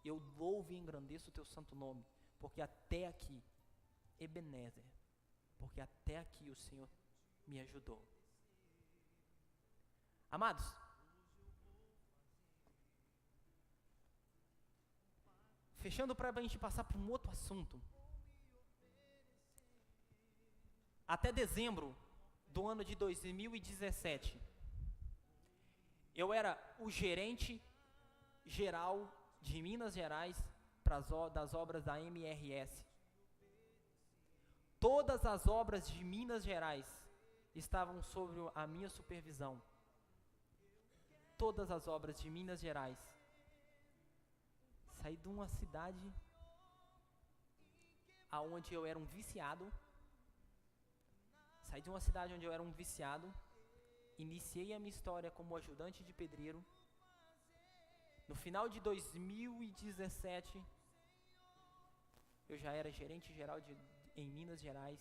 Eu louvo e engrandeço o teu santo nome, porque até aqui, Ebenezer, porque até aqui o Senhor me ajudou. Amados, fechando para a gente passar para um outro assunto. Até dezembro do ano de 2017, eu era o gerente geral de Minas Gerais das obras da MRS. Todas as obras de Minas Gerais estavam sob a minha supervisão. Todas as obras de Minas Gerais. Saí de uma cidade onde eu era um viciado. Iniciei a minha história como ajudante de pedreiro. No final de 2017, eu já era gerente geral em Minas Gerais,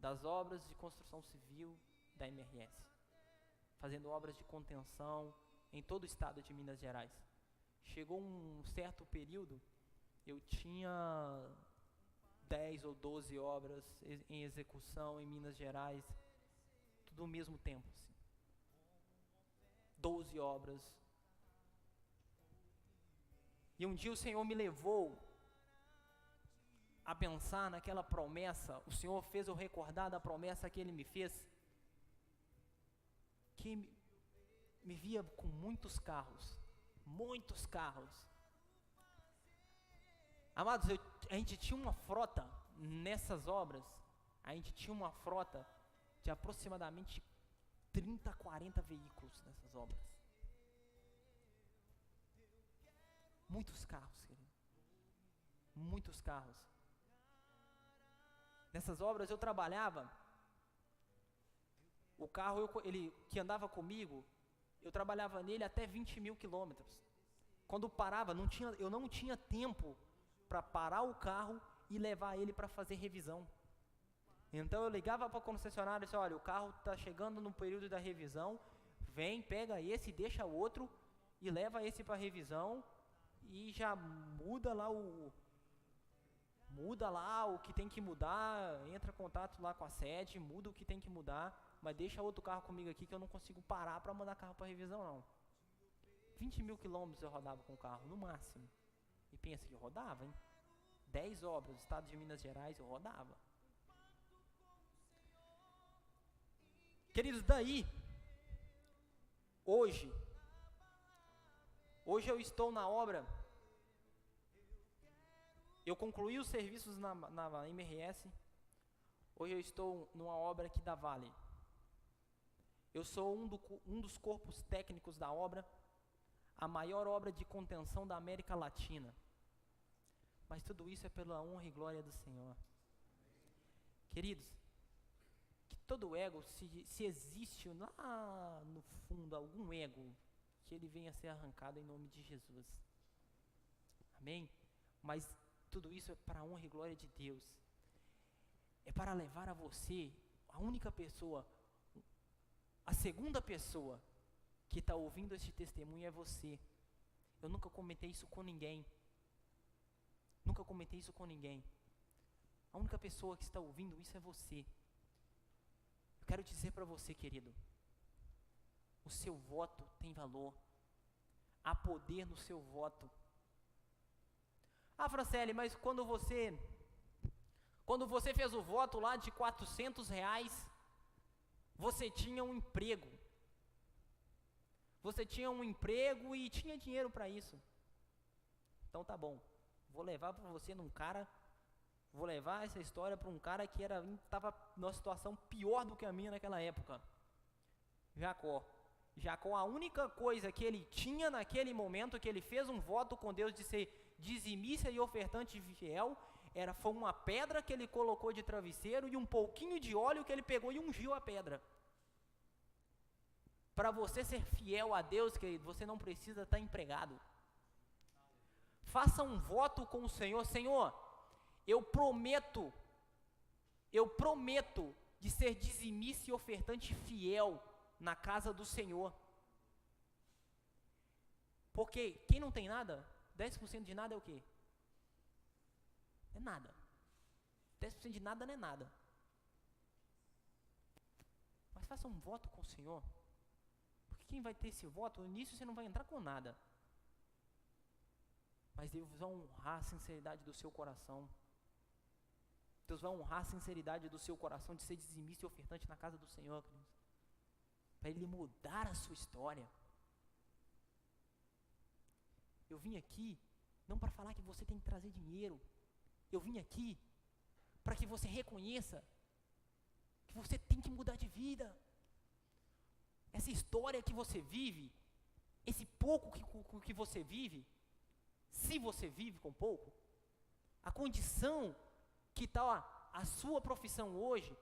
das obras de construção civil da MRS, fazendo obras de contenção em todo o estado de Minas Gerais. Chegou um certo período, eu tinha 10 ou 12 obras em execução em Minas Gerais, tudo ao mesmo tempo, assim. 12 obras. E um dia o Senhor me levou a pensar naquela promessa, o Senhor fez eu recordar da promessa que Ele me fez, que me via com muitos carros. Amados, a gente tinha uma frota nessas obras, a gente tinha uma frota de aproximadamente 30, 40 veículos nessas obras. Muitos carros, querido. Muitos carros. Nessas obras eu trabalhava, o carro ele que andava comigo, eu trabalhava nele até 20 mil quilômetros. Quando parava, eu não tinha tempo para parar o carro e levar ele para fazer revisão. Então eu ligava para a concessionária e disse, olha, o carro está chegando no período da revisão, vem, pega esse, deixa outro e leva esse para revisão e já muda lá o que tem que mudar, entra em contato lá com a sede, muda o que tem que mudar, mas deixa outro carro comigo aqui que eu não consigo parar para mandar carro para revisão não. 20 mil quilômetros eu rodava com o carro, no máximo. E pensa que eu rodava, hein? 10 obras, estado de Minas Gerais, eu rodava. Queridos, daí, hoje eu estou na obra, eu concluí os serviços na MRS, hoje eu estou numa obra aqui da Vale. Eu sou um dos corpos técnicos da obra, a maior obra de contenção da América Latina. Mas tudo isso é pela honra e glória do Senhor. Queridos, que todo ego, se existe lá no fundo algum ego, que ele venha a ser arrancado em nome de Jesus. Amém? Mas tudo isso é para a honra e glória de Deus. É para levar a você, a única pessoa, a segunda pessoa que está ouvindo este testemunho é você. Eu nunca comentei isso com ninguém. A única pessoa que está ouvindo isso é você. Eu quero dizer para você, querido, o seu voto tem valor. Há poder no seu voto. Ah, Franciele, mas quando você fez o voto lá de R$400, você tinha um emprego. Você tinha um emprego e tinha dinheiro para isso. Então tá bom. Vou levar essa história para um cara que estava numa situação pior do que a minha naquela época. Jacó, a única coisa que ele tinha naquele momento, que ele fez um voto com Deus de ser dizimista e ofertante fiel, foi uma pedra que ele colocou de travesseiro e um pouquinho de óleo que ele pegou e ungiu a pedra. Para você ser fiel a Deus, querido, você não precisa estar empregado. Faça um voto com o Senhor. Senhor, eu prometo de ser dizimista e ofertante fiel na casa do Senhor. Porque quem não tem nada, 10% de nada é o quê? É nada. 10% de nada não é nada. Mas faça um voto com o Senhor. Porque quem vai ter esse voto, no início você não vai entrar com nada. Mas Deus vai honrar a sinceridade do seu coração. Deus vai honrar a sinceridade do seu coração de ser dizimista e ofertante na casa do Senhor, queridos. Para Ele mudar a sua história. Eu vim aqui não para falar que você tem que trazer dinheiro. Eu vim aqui para que você reconheça que você tem que mudar de vida. Essa história que você vive, esse pouco que você vive, se você vive com pouco, a condição que está a sua profissão hoje,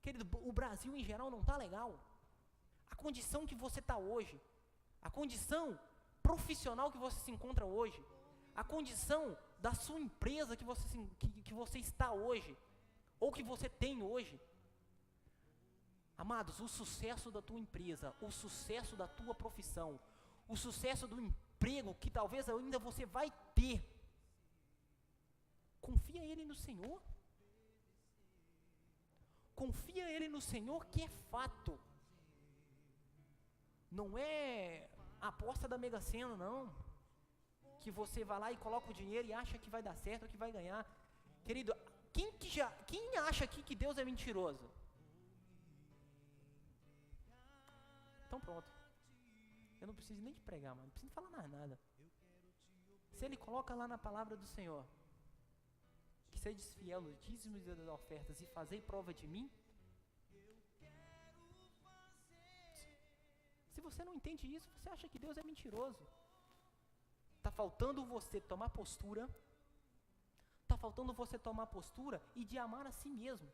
querido, o Brasil em geral não está legal. A condição que você está hoje, a condição profissional que você se encontra hoje, a condição da sua empresa que você está hoje, ou que você tem hoje. Amados, o sucesso da tua empresa, o sucesso da tua profissão, o sucesso do emprego que talvez ainda você vai ter, confia Ele no Senhor. Confia Ele no Senhor, que é fato. Não é a aposta da Mega Sena, não. Que você vai lá e coloca o dinheiro e acha que vai dar certo, que vai ganhar. Querido, quem acha aqui que Deus é mentiroso? Então pronto. Eu não preciso nem de pregar, mano. Não preciso falar mais nada. Se ele coloca lá na palavra do Senhor que sedes fiel nos dízimos e das ofertas e fazei prova de mim. Se você não entende isso, você acha que Deus é mentiroso. Está faltando você tomar postura. Está faltando você tomar postura e de amar a si mesmo.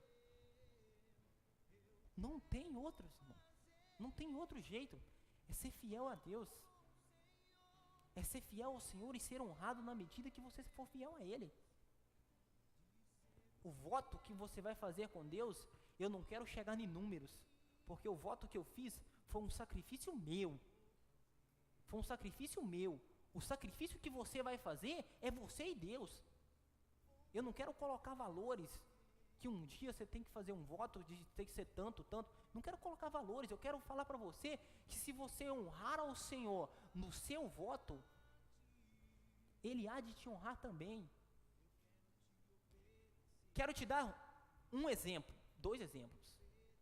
Não tem outros, irmão. Não tem outro jeito. É ser fiel a Deus. É ser fiel ao Senhor e ser honrado na medida que você for fiel a Ele. O voto que você vai fazer com Deus, eu não quero chegar em números, porque o voto que eu fiz foi um sacrifício meu. Foi um sacrifício meu. O sacrifício que você vai fazer é você e Deus. Eu não quero colocar valores, que um dia você tem que fazer um voto de tem que ser tanto. Não quero colocar valores, eu quero falar para você que se você honrar ao Senhor no seu voto, Ele há de te honrar também. Quero te dar um exemplo, 2 exemplos.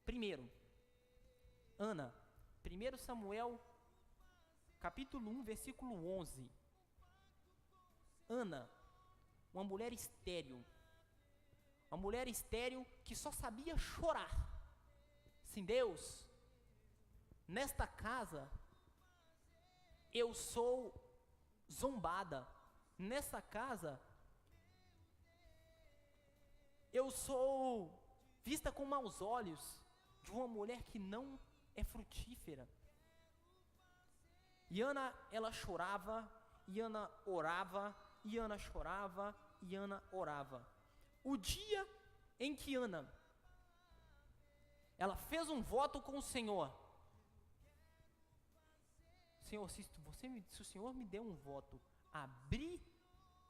Primeiro, Ana, 1 Samuel, capítulo 1, versículo 11. Ana, uma mulher estéril. Uma mulher estéril que só sabia chorar. Sim, Deus, nesta casa eu sou zombada. Nessa casa eu sou vista com maus olhos de uma mulher que não é frutífera. E Ana, ela chorava, e Ana orava, e Ana chorava, e Ana orava. O dia em que Ana, ela fez um voto com o Senhor. Senhor, se o Senhor me der um voto, abrir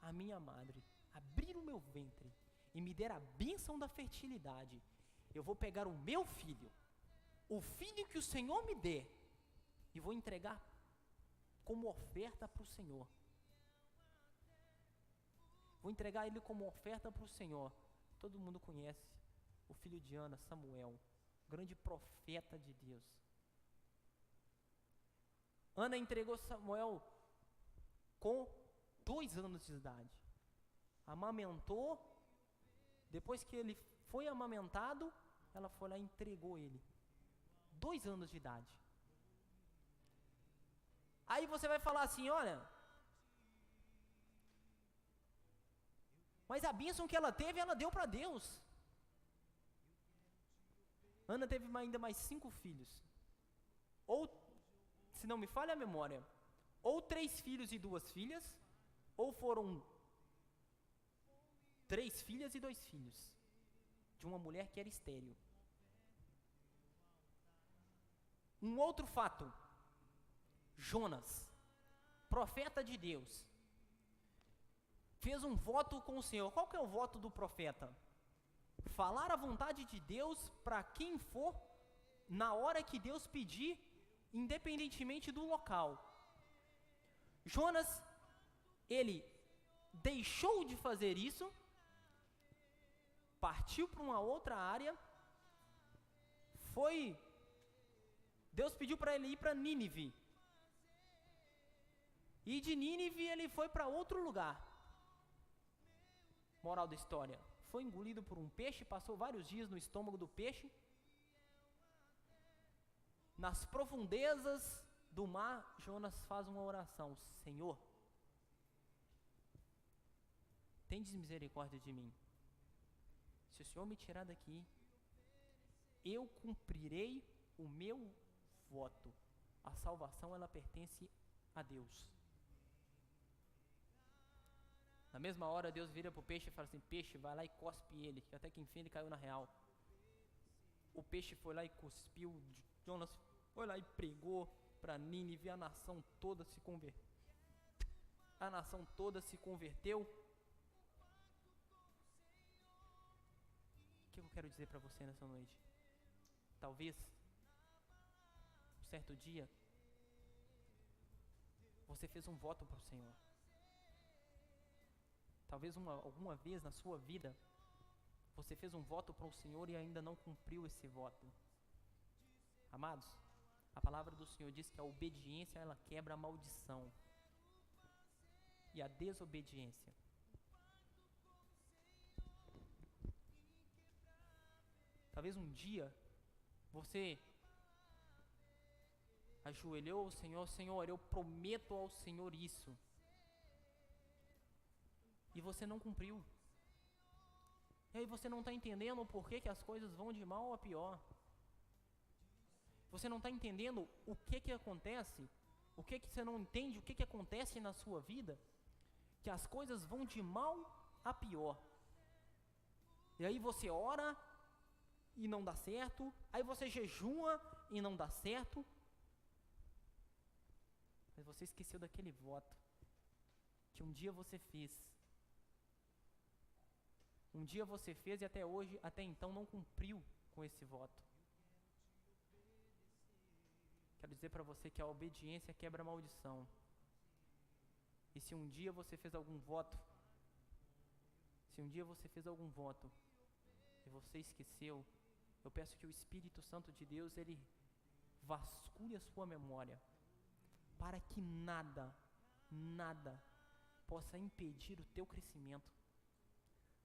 a minha madre, abrir o meu ventre, e me der a bênção da fertilidade, eu vou pegar o meu filho, o filho que o Senhor me dê, e vou entregar como oferta para o Senhor. Vou entregar ele como oferta para o Senhor. Todo mundo conhece o filho de Ana, Samuel, grande profeta de Deus. Ana entregou Samuel com 2 anos de idade. Amamentou. Depois que ele foi amamentado, ela foi lá e entregou ele. 2 anos de idade. Aí você vai falar assim, olha, mas a bênção que ela teve, ela deu para Deus. Ana teve ainda mais 5 filhos. Ou, se não me falha a memória, ou 3 filhos e 2 filhas, ou foram 3 filhas e 2 filhos, de uma mulher que era estéril. Um outro fato, Jonas, profeta de Deus, fez um voto com o Senhor. Qual que é o voto do profeta? Falar a vontade de Deus para quem for, na hora que Deus pedir, independentemente do local. Jonas, ele deixou de fazer isso, partiu para uma outra área, Deus pediu para ele ir para Nínive, e de Nínive ele foi para outro lugar. Moral da história, foi engolido por um peixe, passou vários dias no estômago do peixe, nas profundezas do mar. Jonas faz uma oração: Senhor, tendes misericórdia de mim. Se o Senhor me tirar daqui, eu cumprirei o meu voto. A salvação, ela pertence a Deus. Na mesma hora, Deus vira para o peixe e fala assim: peixe, vai lá e cospe ele, que até que enfim ele caiu na real. O peixe foi lá e cuspiu, Jonas foi lá e pregou para Nínive, a nação toda se converteu. O que eu quero dizer para você nessa noite? Talvez, um certo dia, você fez um voto para o Senhor. Talvez alguma vez na sua vida, Você fez um voto para o Senhor e ainda não cumpriu esse voto. Amados, a palavra do Senhor diz que a obediência, ela quebra a maldição. E a desobediência. Talvez um dia você ajoelhou ao Senhor, Senhor, eu prometo ao Senhor isso. E você não cumpriu. E aí você não está entendendo o porquê que as coisas vão de mal a pior. Você não está entendendo o que acontece, o que você não entende, o que acontece na sua vida, que as coisas vão de mal a pior. E aí você ora e não dá certo, aí você jejua e não dá certo, mas você esqueceu daquele voto que um dia você fez. Um dia você fez e até hoje, até então, não cumpriu com esse voto. Quero dizer para você que a obediência quebra a maldição. E se um dia você fez algum voto, e você esqueceu, eu peço que o Espírito Santo de Deus, ele vasculhe a sua memória, para que nada possa impedir o teu crescimento.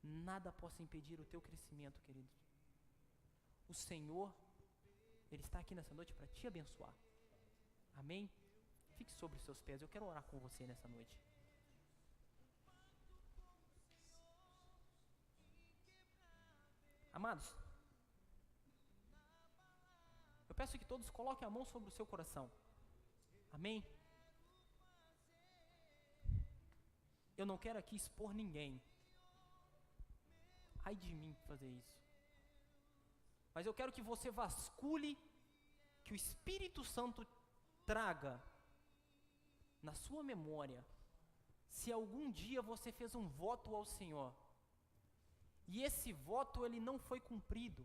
Nada possa impedir o teu crescimento, querido. O Senhor, Ele está aqui nessa noite para te abençoar. Amém? Fique sobre os seus pés, eu quero orar com você nessa noite. Amados, eu peço que todos coloquem a mão sobre o seu coração. Amém? Eu não quero aqui expor ninguém. Ai de mim fazer isso. Mas eu quero que você vasculhe, que o Espírito Santo traga na sua memória, se algum dia você fez um voto ao Senhor, e esse voto ele não foi cumprido,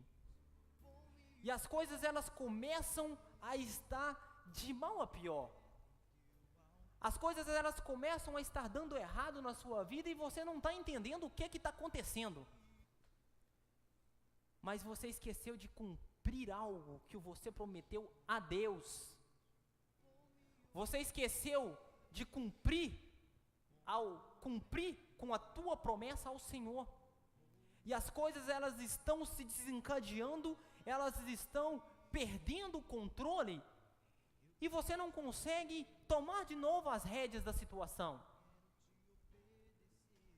e as coisas elas começam a estar de mal a pior. As coisas elas começam a estar dando errado na sua vida e você não está entendendo o que está acontecendo. Mas você esqueceu de cumprir algo que você prometeu a Deus. Você esqueceu de cumprir com a tua promessa ao Senhor. E as coisas elas estão se desencadeando, elas estão perdendo o controle, e você não consegue tomar de novo as rédeas da situação.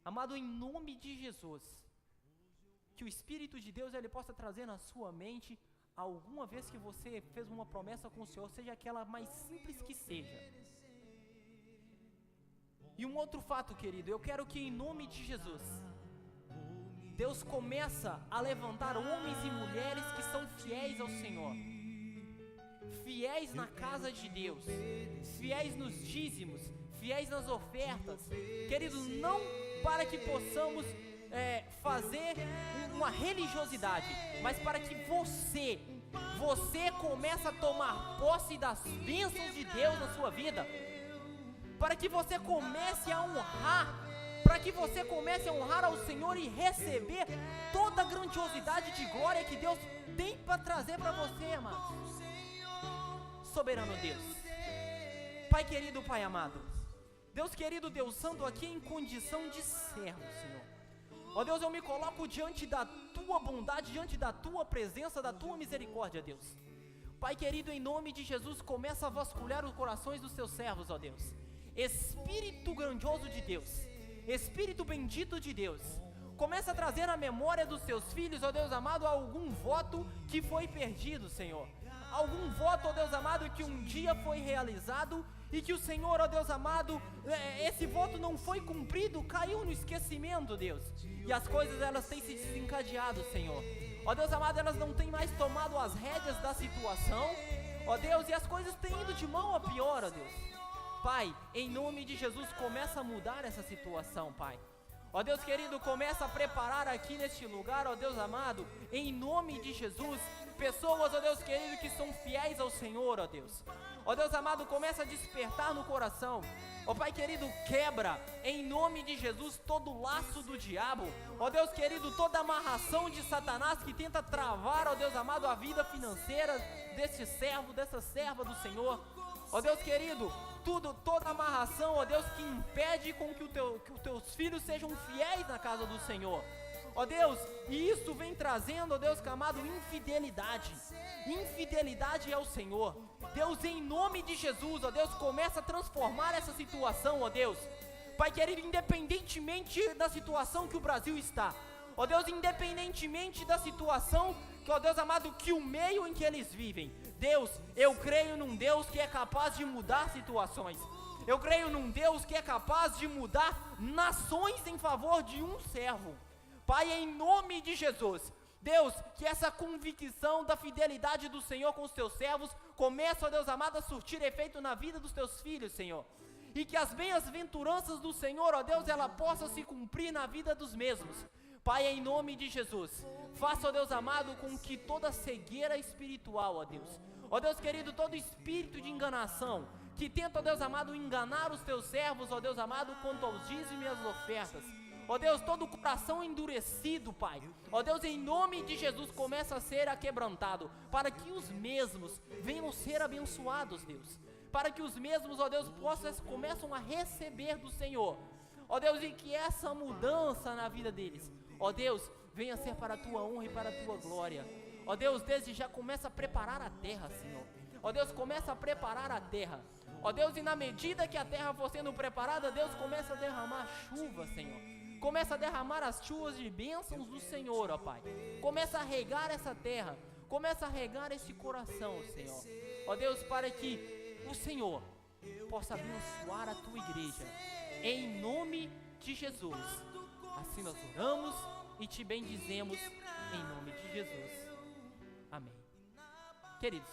Amado, em nome de Jesus, que o Espírito de Deus ele possa trazer na sua mente, alguma vez que você fez uma promessa com o Senhor, seja aquela mais simples que seja. E um outro fato, querido, eu quero que em nome de Jesus, Deus começa a levantar homens e mulheres que são fiéis ao Senhor, fiéis na casa de Deus, fiéis nos dízimos, fiéis nas ofertas, querido, não para que possamos fazer uma religiosidade, mas para que você comece a tomar posse das bênçãos de Deus na sua vida, para que você comece a honrar ao Senhor e receber toda a grandiosidade de glória que Deus tem para trazer para você, amado. Soberano Deus, Pai querido, Pai amado, Deus querido, Deus santo, aqui em condição de servo, Senhor. Ó Deus, eu me coloco diante da Tua bondade, diante da Tua presença, da Tua misericórdia, Deus. Pai querido, em nome de Jesus, começa a vasculhar os corações dos Teus servos, ó Deus. Espírito grandioso de Deus, Espírito bendito de Deus, começa a trazer na memória dos Teus filhos, ó Deus amado, algum voto que foi perdido, Senhor. Algum voto, ó Deus amado, que um dia foi realizado e que o Senhor, ó Deus amado, esse voto não foi cumprido, caiu no esquecimento, Deus. E as coisas elas têm se desencadeado, Senhor. Ó Deus amado, elas não têm mais tomado as rédeas da situação, ó Deus, e as coisas têm ido de mal a pior, ó Deus. Pai, em nome de Jesus, começa a mudar essa situação, Pai. Ó Deus querido, começa a preparar aqui neste lugar, ó Deus amado, em nome de Jesus, pessoas, ó Deus querido, que são fiéis ao Senhor, ó Deus. Ó Deus amado, começa a despertar no coração. Ó Pai querido, quebra em nome de Jesus todo laço do diabo. Ó Deus querido, toda amarração de Satanás que tenta travar, ó Deus amado, a vida financeira desse servo, dessa serva do Senhor. Ó Deus querido, toda amarração, ó Deus, que impede com que os teus filhos sejam fiéis na casa do Senhor. Ó Deus, e isso vem trazendo, ó Deus amado, infidelidade. Infidelidade ao Senhor. Deus, em nome de Jesus, ó Deus, começa a transformar essa situação, ó Deus. Pai querido, independentemente da situação que o Brasil está, ó Deus, independentemente da situação que, ó Deus amado, que o meio em que eles vivem, Deus, eu creio num Deus que é capaz de mudar situações. Eu creio num Deus que é capaz de mudar nações em favor de um servo. Pai, em nome de Jesus, Deus, que essa convicção da fidelidade do Senhor com os teus servos comece, ó Deus amado, a surtir efeito na vida dos teus filhos, Senhor. E que as bem-aventuranças do Senhor, ó Deus, ela possa se cumprir na vida dos mesmos. Pai, em nome de Jesus, faça, ó Deus amado, com que toda cegueira espiritual, ó Deus querido, todo espírito de enganação, que tenta, ó Deus amado, enganar os teus servos, ó Deus amado, quanto aos dízimos e às ofertas, ó Deus, todo coração endurecido, Pai, ó Deus, em nome de Jesus, começa a ser aquebrantado, para que os mesmos venham ser abençoados, Deus, para que os mesmos, ó Deus, começam a receber do Senhor, ó Deus, e que essa mudança na vida deles, ó Deus, venha ser para a tua honra e para a tua glória. Ó Deus, desde já começa a preparar a terra, Senhor. Ó Deus, começa a preparar a terra. Ó Deus, e na medida que a terra for sendo preparada, Deus, começa a derramar chuva, Senhor. Começa a derramar as chuvas de bênçãos do Senhor, ó Pai. Começa a regar essa terra. Começa a regar esse coração, Senhor. Ó Deus, para que o Senhor possa abençoar a tua igreja. Em nome de Jesus. Assim nós oramos e te bendizemos em nome de Jesus. Amém. Queridos,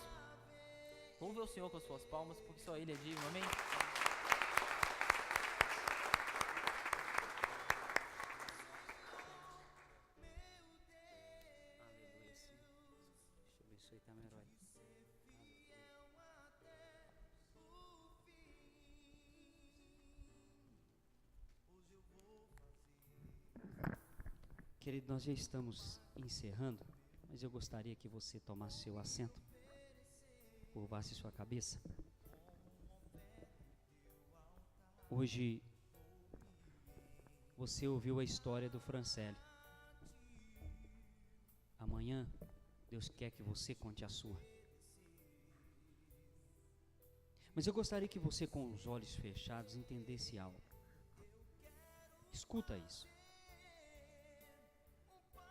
louve ao Senhor com as suas palmas, porque só Ele é digno. Amém. Aleluia, Senhor. Deus te abençoe, tá, meu herói? Querido, nós já estamos encerrando, mas eu gostaria que você tomasse seu assento, curvasse sua cabeça. Hoje, você ouviu a história do Franciele. Amanhã, Deus quer que você conte a sua. Mas eu gostaria que você, com os olhos fechados, entendesse algo. Escuta isso.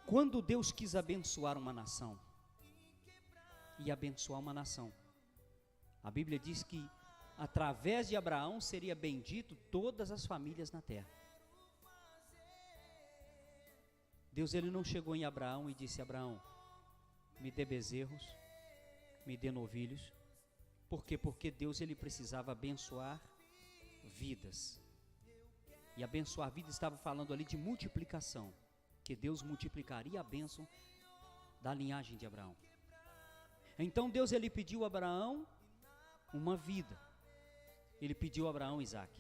Quando Deus quis abençoar uma nação, e abençoar uma nação, a Bíblia diz que através de Abraão seria bendito todas as famílias na terra. Deus, ele não chegou em Abraão e disse: Abraão, me dê bezerros, me dê novilhos. Por quê? Porque Deus, ele precisava abençoar vidas. E abençoar vidas estava falando ali de multiplicação, que Deus multiplicaria a bênção da linhagem de Abraão. Então Deus, ele pediu a Abraão uma vida. Ele pediu a Abraão Isaac.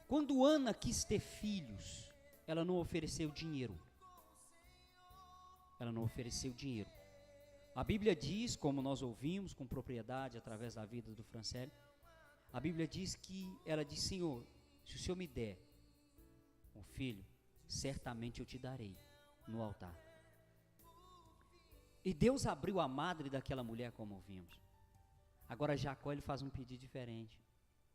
Quando Ana quis ter filhos, ela não ofereceu dinheiro. Ela não ofereceu dinheiro. A Bíblia diz, como nós ouvimos com propriedade através da vida do Franciele, a Bíblia diz que ela disse: Senhor, se o Senhor me der um filho, certamente eu te darei no altar. E Deus abriu a madre daquela mulher, como ouvimos. Agora Jacó, ele faz um pedido diferente.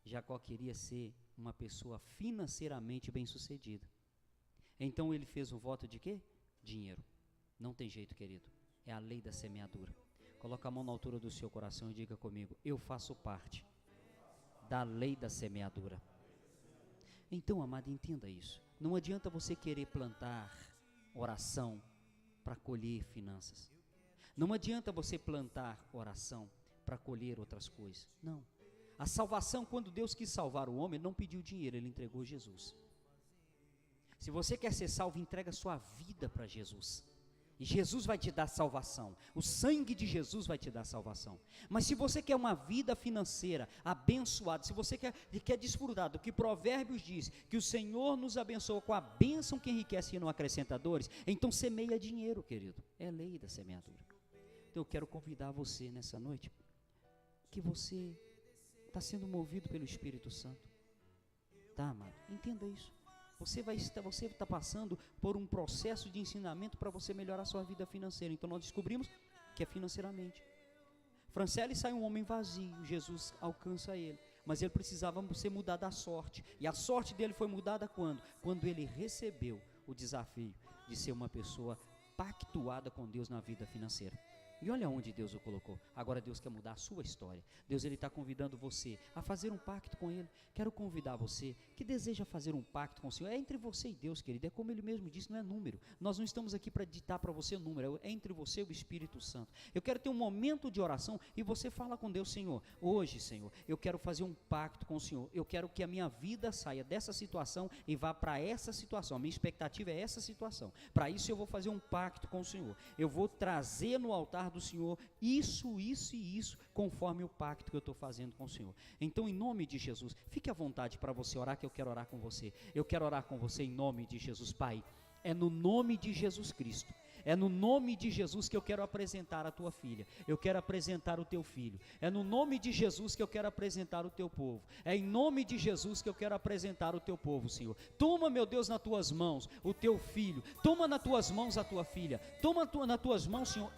Jacó queria ser uma pessoa financeiramente bem-sucedida. Então ele fez um voto de quê? Dinheiro. Não tem jeito, querido. É a lei da semeadura. Coloca a mão na altura do seu coração e diga comigo: eu faço parte da lei da semeadura. Então, amado, entenda isso. Não adianta você querer plantar oração para colher finanças. Não adianta você plantar oração para colher outras coisas. Não. A salvação, quando Deus quis salvar o homem, Ele não pediu dinheiro, Ele entregou Jesus. Se você quer ser salvo, entrega a sua vida para Jesus. E Jesus vai te dar salvação, o sangue de Jesus vai te dar salvação. Mas se você quer uma vida financeira abençoada, se você quer desfrutar do que Provérbios diz, que o Senhor nos abençoa com a bênção que enriquece e não acrescenta dores, então semeia dinheiro, querido, é lei da semeadura. Então eu quero convidar você nessa noite, que você está sendo movido pelo Espírito Santo, tá, amado? Entenda isso. Você está passando por um processo de ensinamento para você melhorar a sua vida financeira. Então nós descobrimos que é financeiramente. Franciele sai um homem vazio, Jesus alcança ele, mas ele precisava ser mudado a sorte. E a sorte dele foi mudada quando? Quando ele recebeu o desafio de ser uma pessoa pactuada com Deus na vida financeira. E olha onde Deus o colocou. Agora Deus quer mudar a sua história. Deus está convidando você a fazer um pacto com Ele. Quero convidar você que deseja fazer um pacto com o Senhor. É entre você e Deus, querido. É como Ele mesmo disse, não é número. Nós não estamos aqui para ditar para você número. É entre você e o Espírito Santo. Eu quero ter um momento de oração e você fala com Deus: Senhor, hoje, Senhor, eu quero fazer um pacto com o Senhor. Eu quero que a minha vida saia dessa situação e vá para essa situação. A minha expectativa é essa situação. Para isso eu vou fazer um pacto com o Senhor. Eu vou trazer no altar do Senhor isso e isso, conforme o pacto que eu estou fazendo com o Senhor. Então, em nome de Jesus, fique à vontade para você orar, que eu quero orar com você. Eu quero orar com você em nome de Jesus. Pai, é no nome de Jesus Cristo, é no nome de Jesus que eu quero apresentar a tua filha, eu quero apresentar o teu filho, é no nome de Jesus que eu quero apresentar o teu povo, é em nome de Jesus que eu quero apresentar o teu povo, Senhor. Toma, meu Deus, nas tuas mãos o teu filho, toma nas tuas mãos a tua filha, toma nas tuas mãos, Senhor,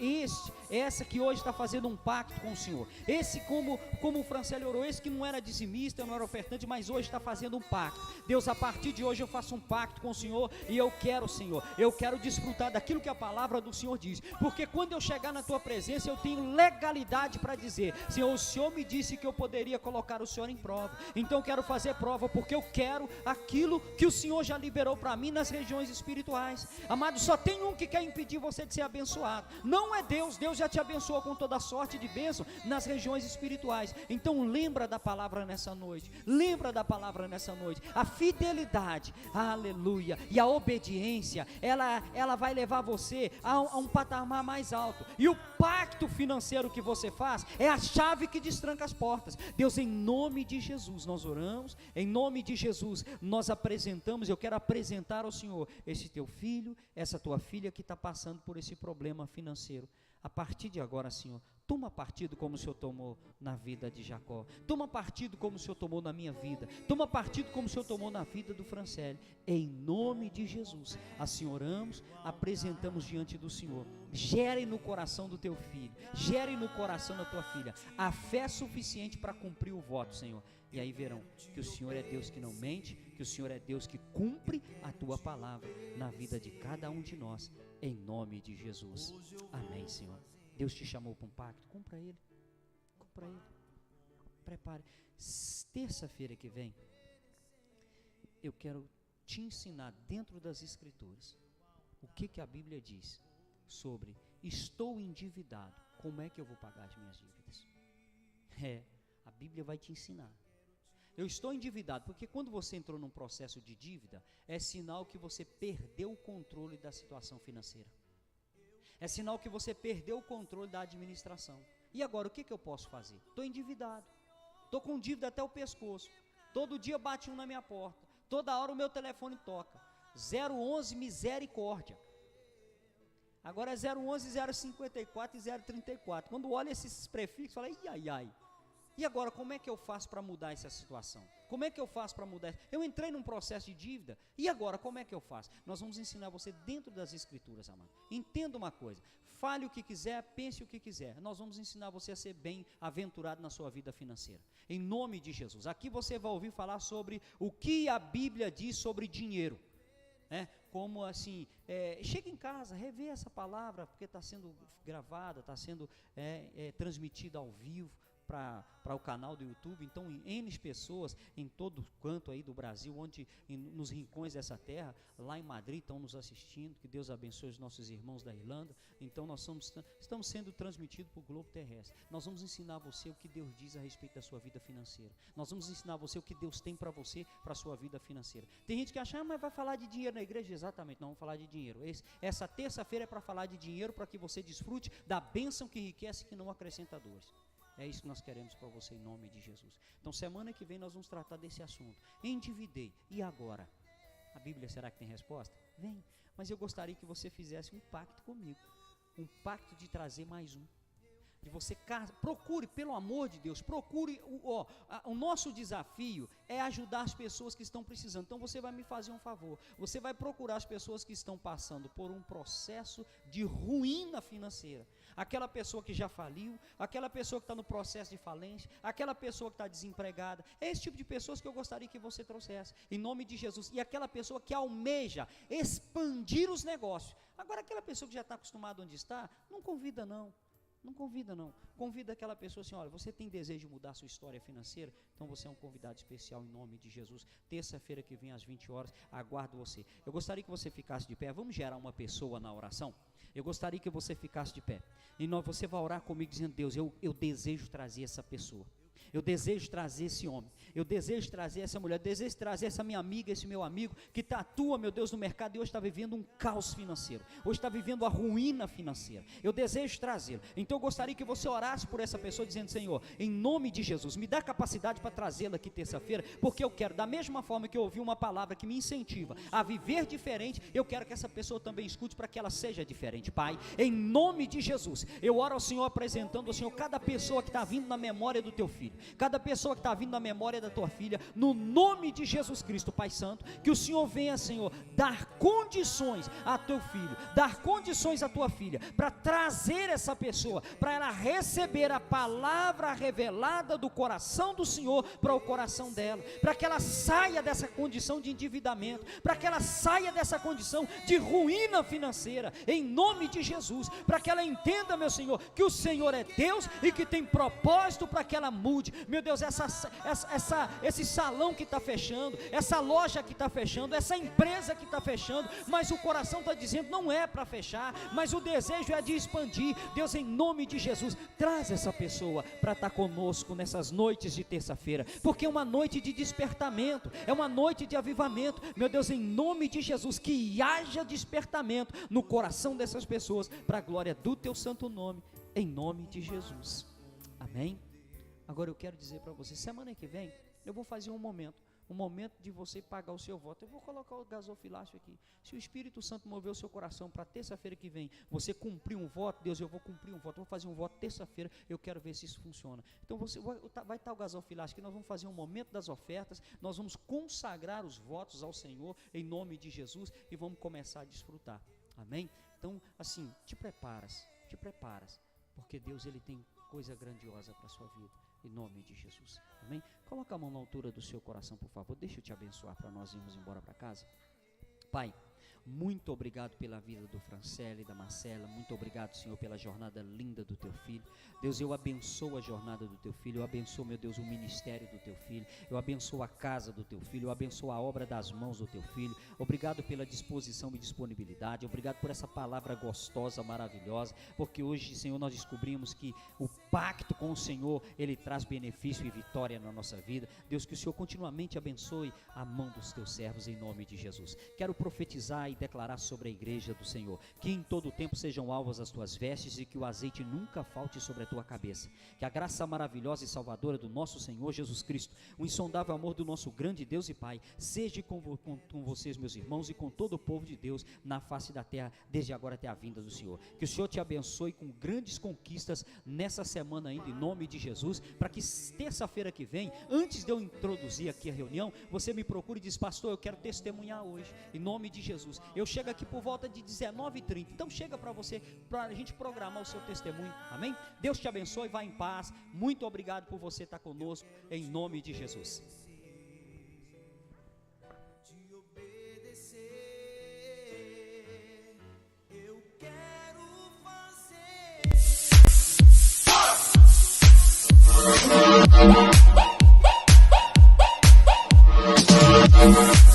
essa que hoje está fazendo um pacto com o Senhor, esse como o Franciele orou, esse que não era dizimista, não era ofertante, mas hoje está fazendo um pacto. Deus, a partir de hoje eu faço um pacto com o Senhor, e eu quero, Senhor, eu quero desfrutar daquilo que a palavra do Senhor diz, porque quando eu chegar na tua presença eu tenho legalidade para dizer: Senhor, o Senhor me disse que eu poderia colocar o Senhor em prova, então eu quero fazer prova, porque eu quero aquilo que o Senhor já liberou para mim nas regiões espirituais. Amado, só tem um que quer impedir você de ser abençoado, não é Deus. Deus já te abençoou com toda sorte de bênção nas regiões espirituais. Então lembra da palavra nessa noite, lembra da palavra nessa noite. A fidelidade, aleluia, e a obediência, ela vai levar você a um patamar mais alto, e o pacto financeiro que você faz é a chave que destranca as portas. Deus, em nome de Jesus nós oramos, em nome de Jesus nós apresentamos, eu quero apresentar ao Senhor esse teu filho, essa tua filha que está passando por esse problema financeiro. A partir de agora, Senhor, toma partido como o Senhor tomou na vida de Jacó, toma partido como o Senhor tomou na minha vida, toma partido como o Senhor tomou na vida do Franciele, em nome de Jesus. Assim oramos, apresentamos diante do Senhor. Gere no coração do teu filho, gere no coração da tua filha a fé suficiente para cumprir o voto, Senhor. E aí verão que o Senhor é Deus que não mente, que o Senhor é Deus que cumpre a tua palavra na vida de cada um de nós, em nome de Jesus. Amém, Senhor. Deus te chamou para um pacto, cumpra ele, prepare. Terça-feira que vem, eu quero te ensinar dentro das Escrituras, o que a Bíblia diz sobre: estou endividado, como é que eu vou pagar as minhas dívidas? A Bíblia vai te ensinar. Eu estou endividado, porque quando você entrou num processo de dívida, é sinal que você perdeu o controle da situação financeira. É sinal que você perdeu o controle da administração. E agora, o que eu posso fazer? Estou endividado, estou com dívida até o pescoço, todo dia bate um na minha porta, toda hora o meu telefone toca, 011 misericórdia, agora é 011, 054 e 034, quando olha esses prefixos, fala: ai, e agora como é que eu faço para mudar essa situação? Como é que eu faço para mudar? Eu entrei num processo de dívida, e agora como é que eu faço? Nós vamos ensinar você dentro das Escrituras, amado. Entenda uma coisa, fale o que quiser, pense o que quiser, nós vamos ensinar você a ser bem-aventurado na sua vida financeira, em nome de Jesus. Aqui você vai ouvir falar sobre o que a Bíblia diz sobre dinheiro, como assim, chega em casa, revê essa palavra, porque está sendo gravada, está sendo transmitida ao vivo. para o canal do YouTube. Então, N pessoas em todo canto aí do Brasil, nos rincões dessa terra, lá em Madrid estão nos assistindo. Que Deus abençoe os nossos irmãos da Irlanda. Então, nós estamos sendo transmitidos para o globo terrestre. Nós vamos ensinar você o que Deus diz a respeito da sua vida financeira. Nós vamos ensinar você o que Deus tem para você, para a sua vida financeira. Tem gente que acha, mas vai falar de dinheiro na igreja? Exatamente, não vamos falar de dinheiro. Essa terça-feira é para falar de dinheiro, para que você desfrute da bênção que enriquece e que não acrescenta dores. É isso que nós queremos para você, em nome de Jesus. Então, semana que vem nós vamos tratar desse assunto. Endividei. E agora? A Bíblia, será que tem resposta? Vem. Mas eu gostaria que você fizesse um pacto comigo. Um pacto de trazer mais um. De você, procure, pelo amor de Deus, procure, o nosso desafio é ajudar as pessoas que estão precisando. Então você vai me fazer um favor, você vai procurar as pessoas que estão passando por um processo de ruína financeira, aquela pessoa que já faliu, aquela pessoa que está no processo de falência, aquela pessoa que está desempregada. É esse tipo de pessoas que eu gostaria que você trouxesse, em nome de Jesus. E aquela pessoa que almeja expandir os negócios. Agora, aquela pessoa que já está acostumada onde está, não convida não. Não convida não, convida aquela pessoa assim, olha, você tem desejo de mudar a sua história financeira? Então você é um convidado especial em nome de Jesus. Terça-feira que vem às 20 horas, aguardo você. Eu gostaria que você ficasse de pé, vamos gerar uma pessoa na oração? Eu gostaria que você ficasse de pé, e você vai orar comigo dizendo, Deus, eu desejo trazer essa pessoa. Eu desejo trazer esse homem, eu desejo trazer essa mulher, eu desejo trazer essa minha amiga, esse meu amigo, que atua, meu Deus, no mercado e hoje está vivendo um caos financeiro, hoje está vivendo a ruína financeira. Eu desejo trazê-lo. Então eu gostaria que você orasse por essa pessoa, dizendo, Senhor, em nome de Jesus, me dá capacidade para trazê-la aqui terça-feira, porque eu quero, da mesma forma que eu ouvi uma palavra que me incentiva a viver diferente, eu quero que essa pessoa também escute para que ela seja diferente. Pai, em nome de Jesus, eu oro ao Senhor, apresentando ao Senhor cada pessoa que está vindo na memória do teu filho, cada pessoa que está vindo na memória da tua filha, no nome de Jesus Cristo, Pai Santo, que o Senhor venha, Senhor, dar condições a teu filho, dar condições à tua filha, para trazer essa pessoa, para ela receber a palavra revelada do coração do Senhor para o coração dela, para que ela saia dessa condição de endividamento, para que ela saia dessa condição de ruína financeira, em nome de Jesus, para que ela entenda, meu Senhor, que o Senhor é Deus e que tem propósito para que ela mude. Meu Deus, esse salão que está fechando, essa loja que está fechando, essa empresa que está fechando, mas o coração está dizendo, não é para fechar, mas o desejo é de expandir. Deus, em nome de Jesus, traz essa pessoa para estar conosco nessas noites de terça-feira, porque é uma noite de despertamento, é uma noite de avivamento. Meu Deus, em nome de Jesus, que haja despertamento no coração dessas pessoas, para a glória do teu santo nome, em nome de Jesus, amém. Agora eu quero dizer para você, semana que vem, eu vou fazer um momento de você pagar o seu voto. Eu vou colocar o gasofilácio aqui. Se o Espírito Santo mover o seu coração para terça-feira que vem, você cumprir um voto, Deus, eu vou cumprir um voto, eu vou fazer um voto terça-feira, eu quero ver se isso funciona. Então vai estar o gasofilácio aqui, nós vamos fazer um momento das ofertas, nós vamos consagrar os votos ao Senhor, em nome de Jesus, e vamos começar a desfrutar, amém? Então, assim, te preparas, porque Deus, Ele tem coisa grandiosa para a sua vida, em nome de Jesus, amém? Coloca a mão na altura do seu coração, por favor, deixa eu te abençoar para nós irmos embora para casa. Pai, muito obrigado pela vida do Franciele e da Marcela, muito obrigado, Senhor, pela jornada linda do teu filho. Deus, eu abençoo a jornada do teu filho, eu abençoo, meu Deus, o ministério do teu filho, eu abençoo a casa do teu filho, eu abençoo a obra das mãos do teu filho. Obrigado pela disposição e disponibilidade, obrigado por essa palavra gostosa, maravilhosa, porque hoje, Senhor, nós descobrimos que o pacto com o Senhor, ele traz benefício e vitória na nossa vida. Deus, que o Senhor continuamente abençoe a mão dos teus servos, em nome de Jesus. Quero profetizar e declarar sobre a igreja do Senhor, que em todo o tempo sejam alvas as tuas vestes e que o azeite nunca falte sobre a tua cabeça, que a graça maravilhosa e salvadora do nosso Senhor Jesus Cristo, o insondável amor do nosso grande Deus e Pai, seja com vocês, meus irmãos, e com todo o povo de Deus na face da terra, desde agora até a vinda do Senhor. Que o Senhor te abençoe com grandes conquistas nessa semana ainda, em nome de Jesus, para que terça-feira que vem, antes de eu introduzir aqui a reunião, você me procure e diz, pastor, eu quero testemunhar hoje, em nome de Jesus. Eu chego aqui por volta de 19h30, então chega para você, para a gente programar o seu testemunho, amém? Deus te abençoe, vá em paz, muito obrigado por você estar conosco, em nome de Jesus. Eu quero fazer Música